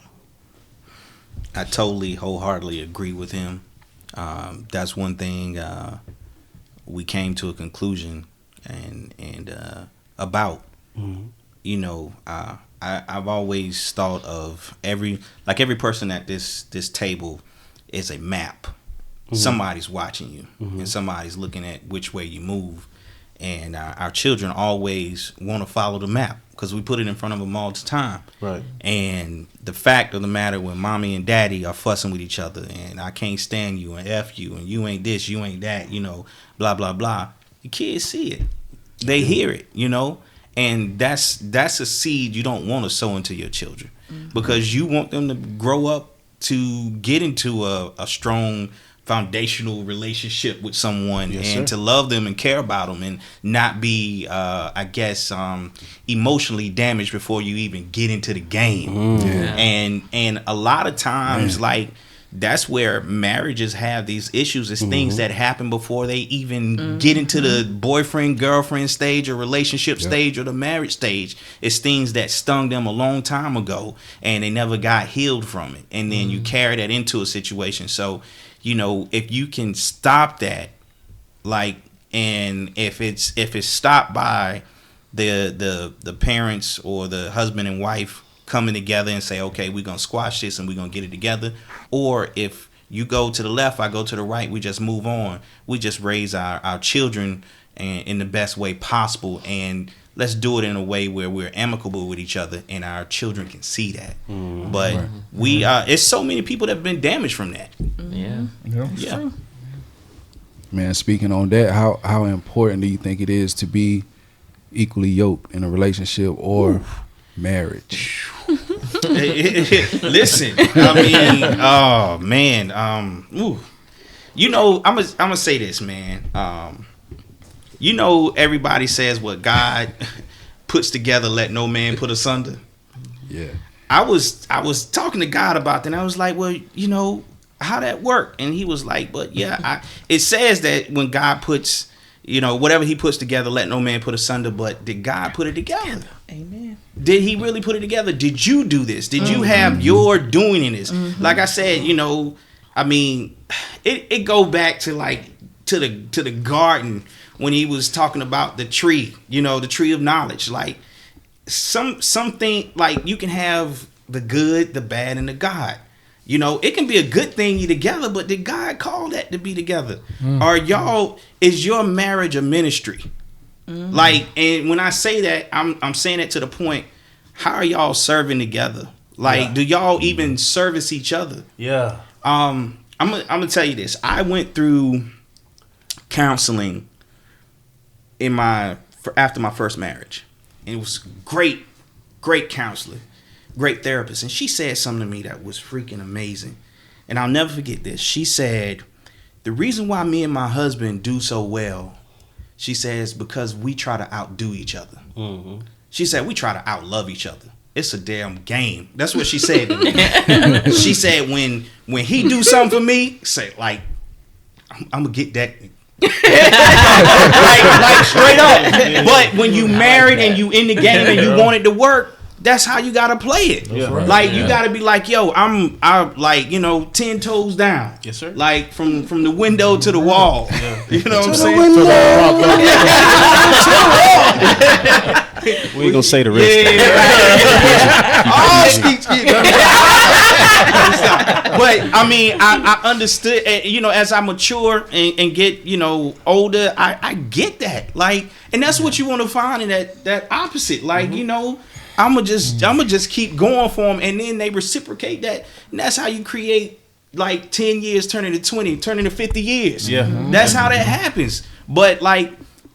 I totally, wholeheartedly agree with him. That's one thing we came to a conclusion and about. Mm-hmm. You know, I've always thought of every person at this table is a map. Mm-hmm. Somebody's watching you, mm-hmm. and somebody's looking at which way you move. And our children always want to follow the map because we put it in front of them all the time. Right. And the fact of the matter, when mommy and daddy are fussing with each other and I can't stand you and F you and you ain't this, you ain't that, you know, blah, blah, blah. The kids see it. They hear it, you know. And that's a seed you don't want to sow into your children, mm-hmm. because you want them to grow up to get into a strong foundational relationship with someone, yes, and sir. To love them and care about them and not be, emotionally damaged before you even get into the game. Mm. Yeah. And a lot of times, like, that's where marriages have these issues. It's mm-hmm. things that happen before they even mm-hmm. get into the boyfriend, girlfriend stage or relationship stage or the marriage stage. It's things that stung them a long time ago and they never got healed from it. And then you carry that into a situation. So, you know, if you can stop that Like, and if it's stopped by the parents or the husband and wife coming together and say, okay, we're gonna squash this and we're gonna get it together, or if you go to the left, I go to the right, we just move on. We just raise our children in the best way possible, and let's do it in a way where we're amicable with each other and our children can see that. But it's so many people that have been damaged from that. Yeah. Yeah. Man, speaking on that, how important do you think it is to be equally yoked in a relationship or marriage? Listen, I mean, oh man, you know, I'm gonna say this, man. You know, everybody says what God puts together, let no man put asunder. Yeah. I was talking to God about that, and I was like, well, you know, how that work? And he was like, but yeah, it says that when God puts, you know, whatever he puts together, let no man put asunder. But did God put it together? Amen. Did he really put it together? Did you do this? Did you have your doing in this? Like I said, you know, I mean, it go back to like to the garden when he was talking about the tree, you know, the tree of knowledge. Like something like you can have the good, the bad, and the God. You know, it can be a good thing you together, but did God call that to be together? Is your marriage a ministry? Like, and when I say that, I'm saying it to the point, how are y'all serving together? Like, do y'all even service each other? Yeah. I'm gonna tell you this. I went through counseling after my first marriage, and it was great counselor, great therapist, and she said something to me that was freaking amazing, and I'll never forget this. She said, the reason why me and my husband do so well, she says, because we try to outdo each other. She said, we try to outlove each other. It's a damn game. That's what she said to me. She said, when he do something for me, say, like, I'm gonna get that. like straight up. But when you married and you in the game and you want it to work, that's how you gotta play it. Like you gotta be like, yo, I like, you know, 10 toes down. Yes, sir. Like from the window to the wall. You know what I'm saying? We ain't gonna say the rest. But I mean, I understood, you know, as I mature and get, you know, older, I get that. Like, and that's what you want to find in that opposite. Like, you know, I'ma just keep going for them, and then they reciprocate that, and that's how you create like 10 years turning to 20, turning to 50 years. Yeah, that's how that happens. But like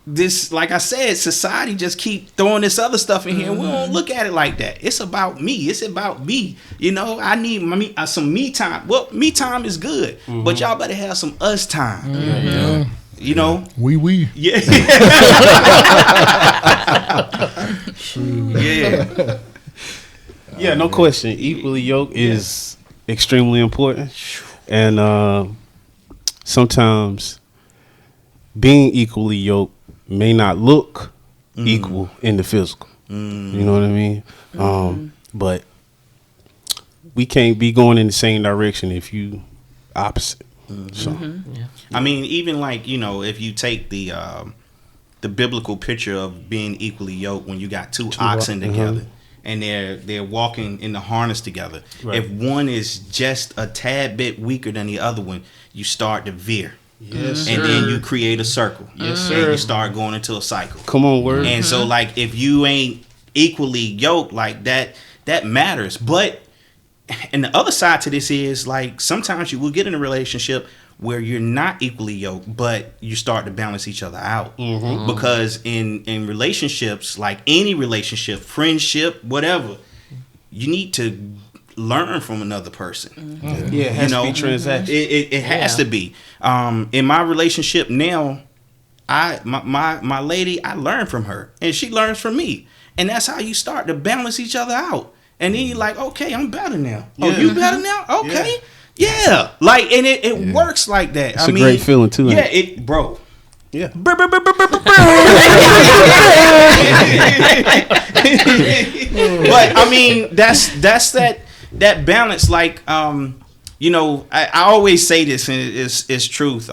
this, like I said, society just keep throwing this other stuff in here. We don't look at it like that. It's about me. It's about me. You know, I need some me time. Well, me time is good, but y'all better have some us time. You know, we yeah. Yeah, no question. Equally yoked is extremely important, and sometimes being equally yoked may not look equal in the physical. You know what I mean? But we can't be going in the same direction if you opposite. So, I mean, even like, you know, if you take the biblical picture of being equally yoked, when you got two oxen together and they're walking in the harness together. Right. If one is just a tad bit weaker than the other one, you start to veer. Yes, and sir. then you create a circle. Yes, and sir. you start going into a cycle. Come on, word. And so, like, if you ain't equally yoked, like that matters. But and the other side to this is, like, sometimes you will get in a relationship where you're not equally yoked, but you start to balance each other out. Because in relationships, like any relationship, friendship, whatever, you need to learn from another person. Yeah, it has to be transactional. It has to be. In my relationship now, my lady, I learn from her and she learns from me, and that's how you start to balance each other out. And then you're like, okay, I'm better now. Oh, you better now? Okay. Yeah. Like, and it works like that. It's a great feeling too. Yeah, bro. Yeah. But I mean, that's that balance. Like, you know, I always say this, and it's truth.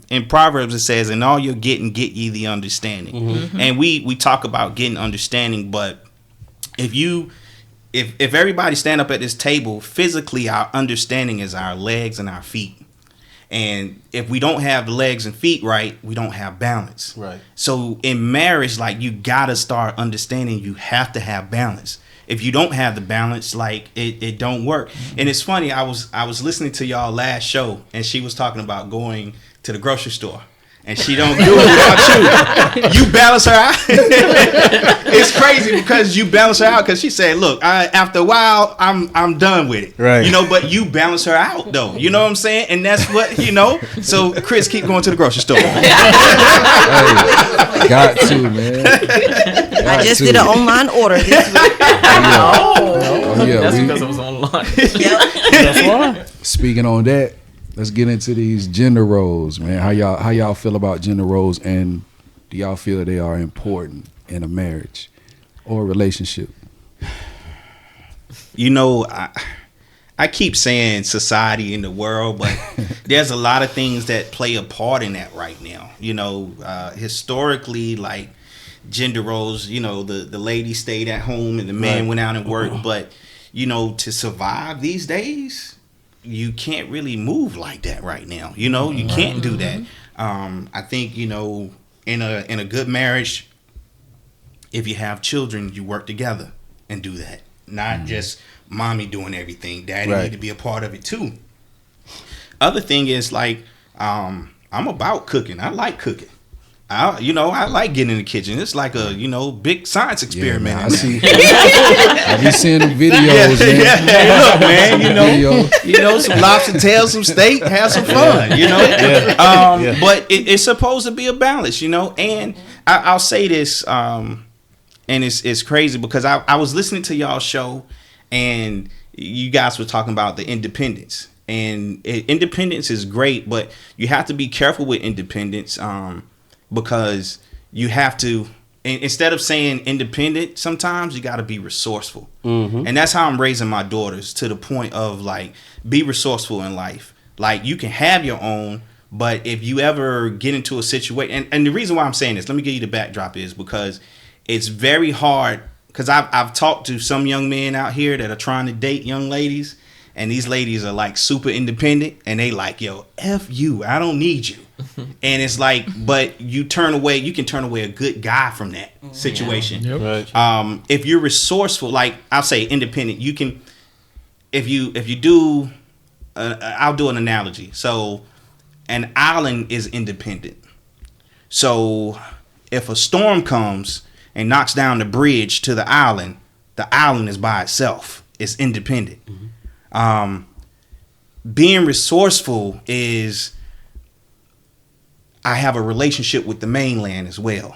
In Proverbs it says, "In all you're getting, get ye the understanding." Mm-hmm. And we talk about getting understanding, but if everybody stand up at this table, physically our understanding is our legs and our feet. And if we don't have the legs and feet right, we don't have balance. Right. So in marriage, like, you gotta start understanding you have to have balance. If you don't have the balance, like, it don't work. And it's funny, I was listening to y'all last show, and she was talking about going to the grocery store. And she don't do it without you. You balance her out. It's crazy because you balance her out, because she said, "Look, after a while, I'm done with it." Right. You know, but you balance her out though. You know what I'm saying? And that's what, you know. So Chris, keep going to the grocery store. Hey, got to, man. I just did an online order this week. That's because it was online. That's why. Speaking on that, let's get into these gender roles, man. How y'all feel about gender roles, and do y'all feel they are important in a marriage or a relationship? You know, I keep saying society in the world, but there's a lot of things that play a part in that right now. You know, historically, like, gender roles, you know, the lady stayed at home and the man went out and worked. But, you know, to survive these days, you can't really move like that right now. You know, you can't do that. I think, you know, in a good marriage, if you have children, you work together and do that. Not just mommy doing everything. Daddy need to be a part of it too. Other thing is, like, I'm about cooking. I like cooking. I like getting in the kitchen. It's like a, you know, big science experiment. Yeah, man, I be seeing the videos, man. Hey, look, man, you know, some lobster tail, some steak, have some fun, you know. But it's supposed to be a balance, you know. And I'll say this, and it's crazy because I was listening to y'all's show, and you guys were talking about the independence. And independence is great, but you have to be careful with independence. Because you have to, instead of saying independent, sometimes you got to be resourceful. Mm-hmm. And that's how I'm raising my daughters, to the point of, like, be resourceful in life. Like, you can have your own, but if you ever get into a situation, and the reason why I'm saying this, let me give you the backdrop, is because it's very hard, because I've talked to some young men out here that are trying to date young ladies, and these ladies are, like, super independent, and they like, yo, F you, I don't need you. And it's like, but you can turn away a good guy from that situation. Yep. Right. If you're resourceful, like, I'll say independent, you can, if you do, I'll do an analogy. So an island is independent. So if a storm comes and knocks down the bridge to the island is by itself. It's independent. Mm-hmm. Being resourceful is, I have a relationship with the mainland as well.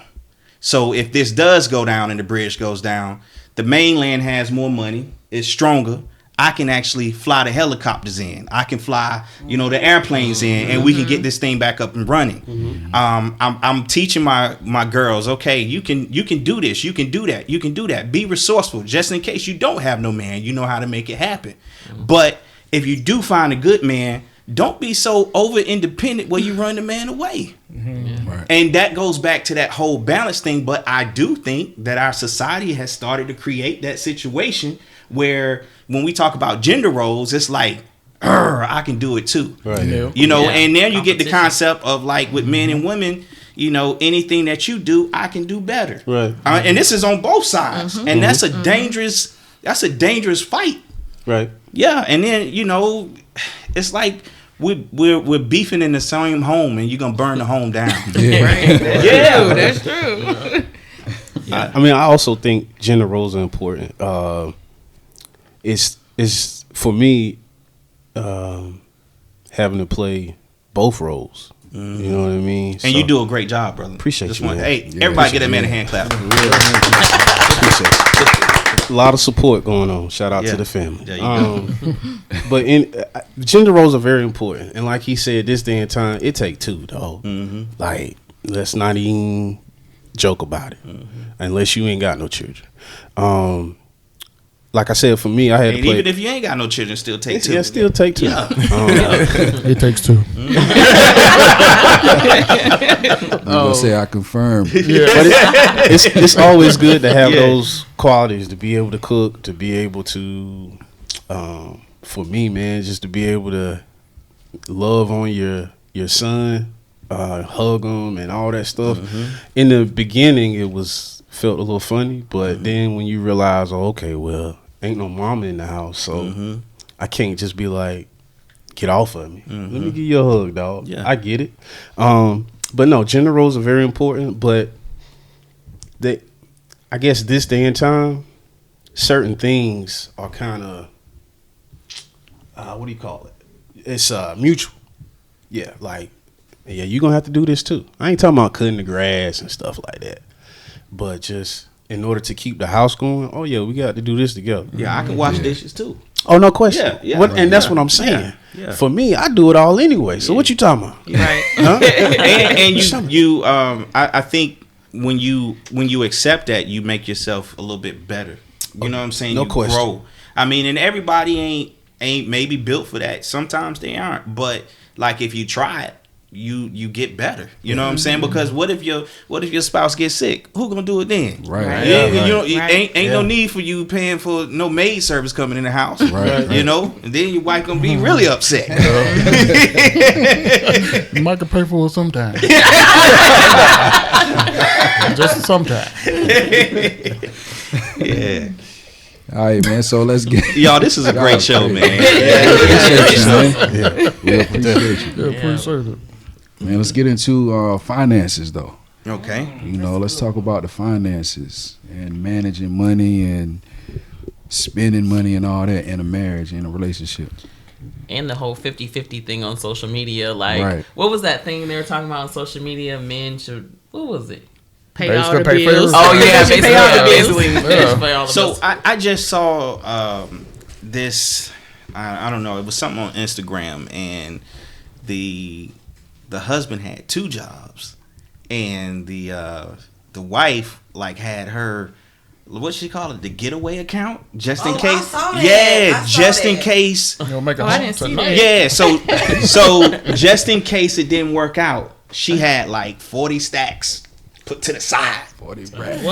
So if this does go down and the bridge goes down, the mainland has more money, it's stronger. I can actually fly the helicopters in. I can fly, the airplanes in, and we can get this thing back up and running. Mm-hmm. I'm teaching my girls, okay, you can do this, you can do that, you can do that. Be resourceful, just in case you don't have no man, you know how to make it happen. Mm-hmm. But if you do find a good man, don't be so over independent where you run the man away. Mm-hmm. Yeah. Right. And that goes back to that whole balance thing. But I do think that our society has started to create that situation where when we talk about gender roles, it's like, I can do it too. Right. Yeah. And then you get the concept of, like, with men and women, anything that you do, I can do better. Right. And this is on both sides. Mm-hmm. And that's a dangerous fight. Right. Yeah. And then, it's like we're beefing in the same home, and you're gonna burn the home down. Yeah. Right. Yeah, that's true. Yeah. I also think gender roles are important. It's for me having to play both roles. Mm-hmm. You know what I mean? And so, you do a great job, brother. Appreciate you. Hey, everybody get that man a hand clap. Appreciate it. A lot of support going on. Shout out to the family. There you go. But gender roles are very important. And like he said, this day and time, it take two, though. Mm-hmm. Like, let's not even joke about it. Mm-hmm. Unless you ain't got no children. like I said, for me, I had to play. Even if you ain't got no children, still take two. Yeah, still take two. Yeah. It takes two. I'm gonna say I confirm. But it's always good to have those qualities, to be able to cook, to be able to, for me, man, just to be able to love on your son, hug him, and all that stuff. In the beginning, it felt a little funny, but then when you realize, oh, okay, well, ain't no mama in the house, so I can't just be like, get off of me. Let me give you a hug, dog. I get it. But no, gender roles are very important, but I guess this day and time, certain things are kind of, what do you call it? It's mutual. Yeah, like, yeah, you're going to have to do this too. I ain't talking about cutting the grass and stuff like that, but just in order to keep the house going, oh yeah, we got to do this together. Yeah, I can wash dishes too. Oh, no question. Yeah, and that's what I'm saying. Yeah. For me, I do it all anyway. So what you talking about? Right. Huh? and you I think when you accept that, you make yourself a little bit better. You know what I'm saying? No you question. Grow. I mean, and everybody ain't maybe built for that. Sometimes they aren't. But like if you try it, you get better. You know what I'm saying? Because what if your spouse gets sick? Who gonna do it then? Right. Yeah, Right. you know, ain't no need for you paying for no maid service coming in the house. Right. You know, and then your wife gonna be really upset. You might can pay for it sometime. Just sometime. Yeah. All right, man. So let's get Y'all, this is a great show, man. appreciate you, man. We appreciate you. Yeah, appreciate it. Man, let's get into finances, though. Okay. You know, let's talk about the finances and managing money and spending money and all that in a marriage, in a relationship. And the whole 50-50 thing on social media. Like, Right. what was that thing they were talking about on social media? Men should, what was it? Pay They all should the pay for bills. everything. Oh, yeah, They should pay all the bills. basically. Yeah. Pay all the So bills. I just saw this. I don't know. It was something on Instagram, and the husband had 2 jobs, and the wife like had her, what she call it, the getaway account, just in case. I saw that. Yeah, I saw just in that. case. You'll make a I home didn't see tonight. that. Yeah, so just in case it didn't work out, she had like 40 stacks put to the side. 40 brackets.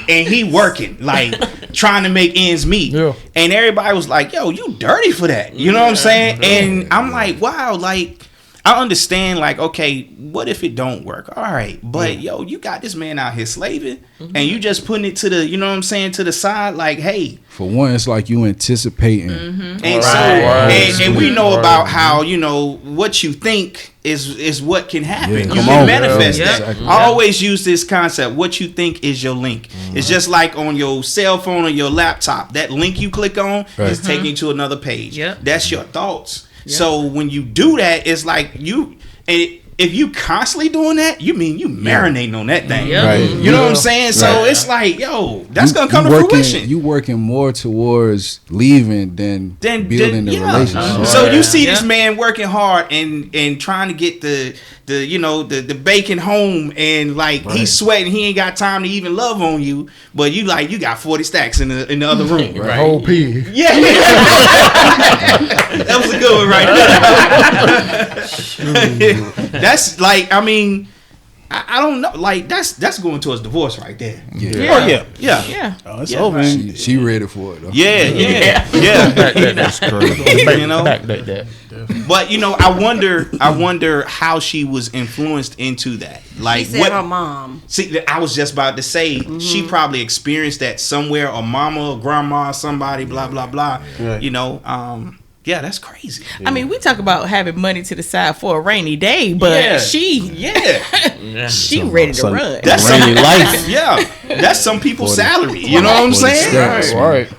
And he working, like trying to make ends meet. Yeah. And everybody was like, yo, you dirty for that. You know what I'm saying? And I'm like, wow, like I understand, like, okay, what if it don't work? All right, but yo, you got this man out here slaving, and you just putting it to the, you know what I'm saying, to the side, like, hey. For one, it's like you anticipating. And so, and we know about how, you know, what you think is what can happen. Yeah, You come can on. manifest Yeah, that. exactly. I always use this concept. What you think is your link. It's just like on your cell phone or your laptop. That link you click on is taking you to another page. Yep. That's your thoughts. So when you do that, it's like you, and if you constantly doing that, you mean you marinating on that thing. Yep. Right. You know what I'm saying? So it's like, yo, that's gonna come to fruition. You working more towards leaving than building the relationship. So you see this man working hard and trying to get the you know the bacon home, and like he's sweating, he ain't got time to even love on you, but you like you got 40 stacks in the other room. Right. Whole pig. Yeah. That was a good one right there. That's like, I mean, I don't know, like that's going towards divorce right there. Yeah. Oh yeah. Yeah. Oh, it's over. She ready for it, though. Yeah. That's crazy. You know? Back that. But you know, I wonder how she was influenced into that. Like She said her mom. See, I was just about to say she probably experienced that somewhere, or mama, or grandma, somebody, blah blah blah. Right. You know, yeah, that's crazy. I mean, we talk about having money to the side for a rainy day, but she ready to run. That's some life. Yeah, that's some people's salary. You know what I'm saying? Stacks. Right.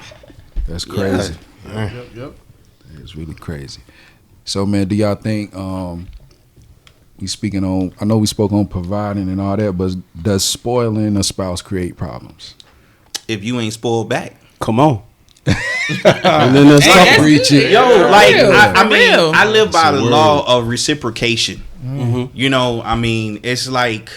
That's crazy. Yep. It's really crazy. So, man, do y'all think we speaking on? I know we spoke on providing and all that, but does spoiling a spouse create problems? If you ain't spoiled back, Come on. And then let's And stop preaching. yo, like real. I mean, Real. I live by the It's a law of reciprocation. You know, I mean, it's like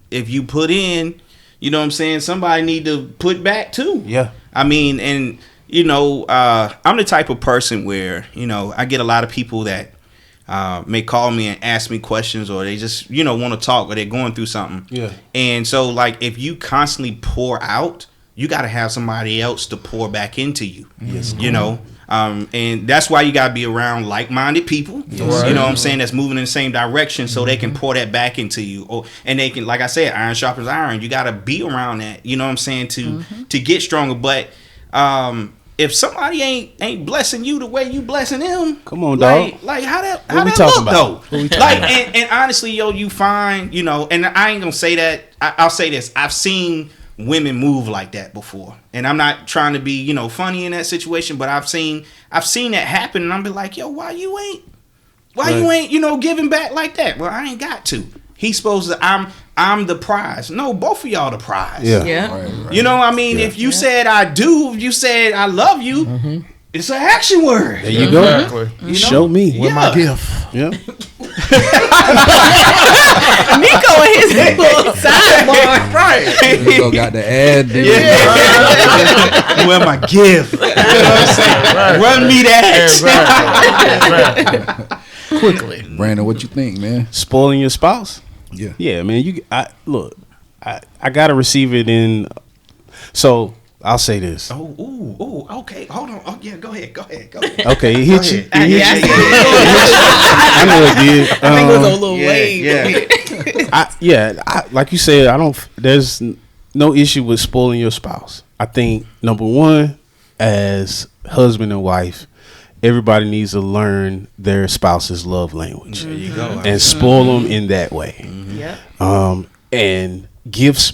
if you put in, you know what I'm saying, somebody need to put back too. Yeah. I mean, and you know, I'm the type of person where, you know, I get a lot of people that may call me and ask me questions, or they just, you know, want to talk, or they're going through something. Yeah. And so, like, if you constantly pour out, you got to have somebody else to pour back into you. Yes. You know, and that's why you got to be around like-minded people. Yes. You know what I'm saying? That's moving in the same direction, so they can pour that back into you. And they can, like I said, iron sharpens iron. You got to be around that. You know what I'm saying? To get stronger. But if somebody ain't blessing you the way you blessing them, come on, dog. Like how that look though? Like and honestly, yo, you find, you know, and I ain't gonna say that. I'll say this: I've seen women move like that before, and I'm not trying to be, you know, funny in that situation, but I've seen that happen, and I'm be like, yo, why you ain't, you know, giving back like that? Well, I ain't got to. He's supposed to. I'm the prize. No, both of y'all the prize. Yeah. Right. You know what I mean? If you said I do, if you said I love you, it's an action word. There you go. Exactly. You know? Show me. With my gift. Yeah. Nico and his sidebar. Right. Nico got the ad. Where my gift? You know what I'm saying? Right. Run me that. Exactly. Quickly. Brandon, what you think, man? Spoiling your spouse? Yeah, man. I gotta receive it in. So I'll say this. Okay. Hold on. Oh yeah, go ahead. Okay, it hit you. I know it did. I think it was a little wave. Yeah. Like you said, there's no issue with spoiling your spouse. I think number one, as husband and wife, everybody needs to learn their spouse's love language. There you go. And spoil them in that way. Yeah. And gifts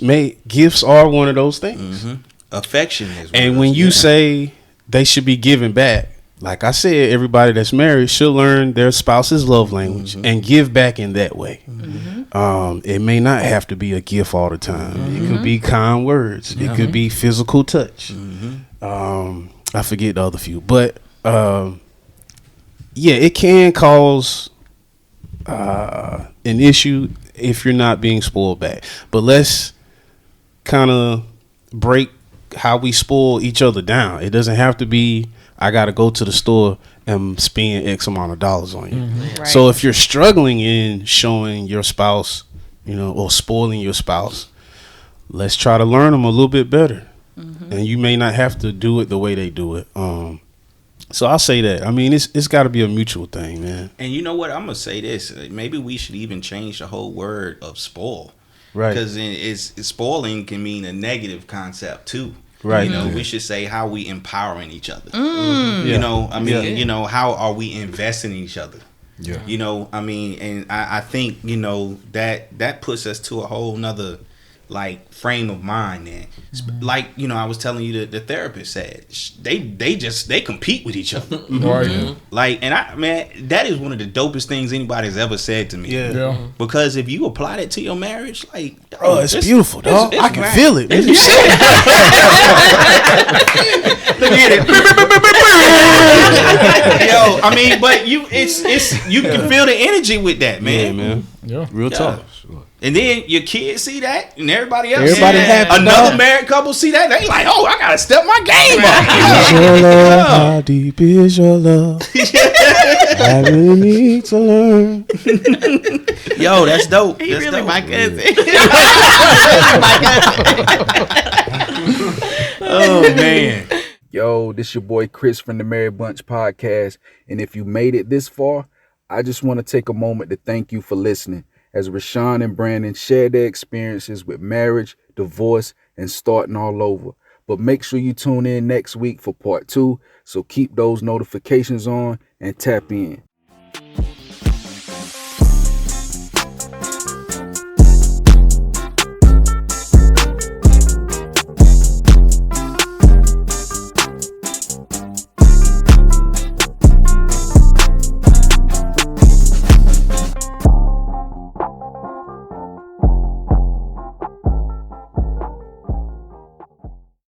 are one of those things. Affection is. And when you say they should be giving back, like I said, everybody that's married should learn their spouse's love language and give back in that way. It may not have to be a gift all the time. It could be kind words. It could be physical touch. I forget the other few, but it can cause an issue if you're not being spoiled back. But let's kind of break how we spoil each other down. It doesn't have to be, I got to go to the store and spend X amount of dollars on you. Right. So if you're struggling in showing your spouse, you know, or spoiling your spouse, let's try to learn them a little bit better. And you may not have to do it the way they do it. So I'll say that. I mean, it's got to be a mutual thing, man. And you know what? I'm gonna say this. Maybe we should even change the whole word of spoil, right? Because spoiling can mean a negative concept too, right? You know, we should say how we empowering each other. You know, I mean, you know, how are we investing in each other? Yeah. You know, I mean, and I think, you know, that puts us to a whole nother like frame of mind then. Like, you know, I was telling you the therapist said they compete with each other. Like, and that is one of the dopest things anybody's ever said to me. Because if you apply that to your marriage, like, it's beautiful, dog. I can feel it. Look at it. Yo, I mean, but you can feel the energy with that, man. Yeah, man. Yeah. Real talk. And then your kids see that, and everybody else Everybody happy. Another married couple see that, they like, oh, I gotta step my game up. How deep is your love? I really need to learn. Yo, that's dope. He that's really dope. my cousin. Oh man. Yo, this your boy Chris from the Merry Bunch Podcast, and if you made it this far, I just want to take a moment to thank you for listening. As Rashawn and Brandon share their experiences with marriage, divorce, and starting all over. But make sure you tune in next week for part 2, so keep those notifications on and tap in.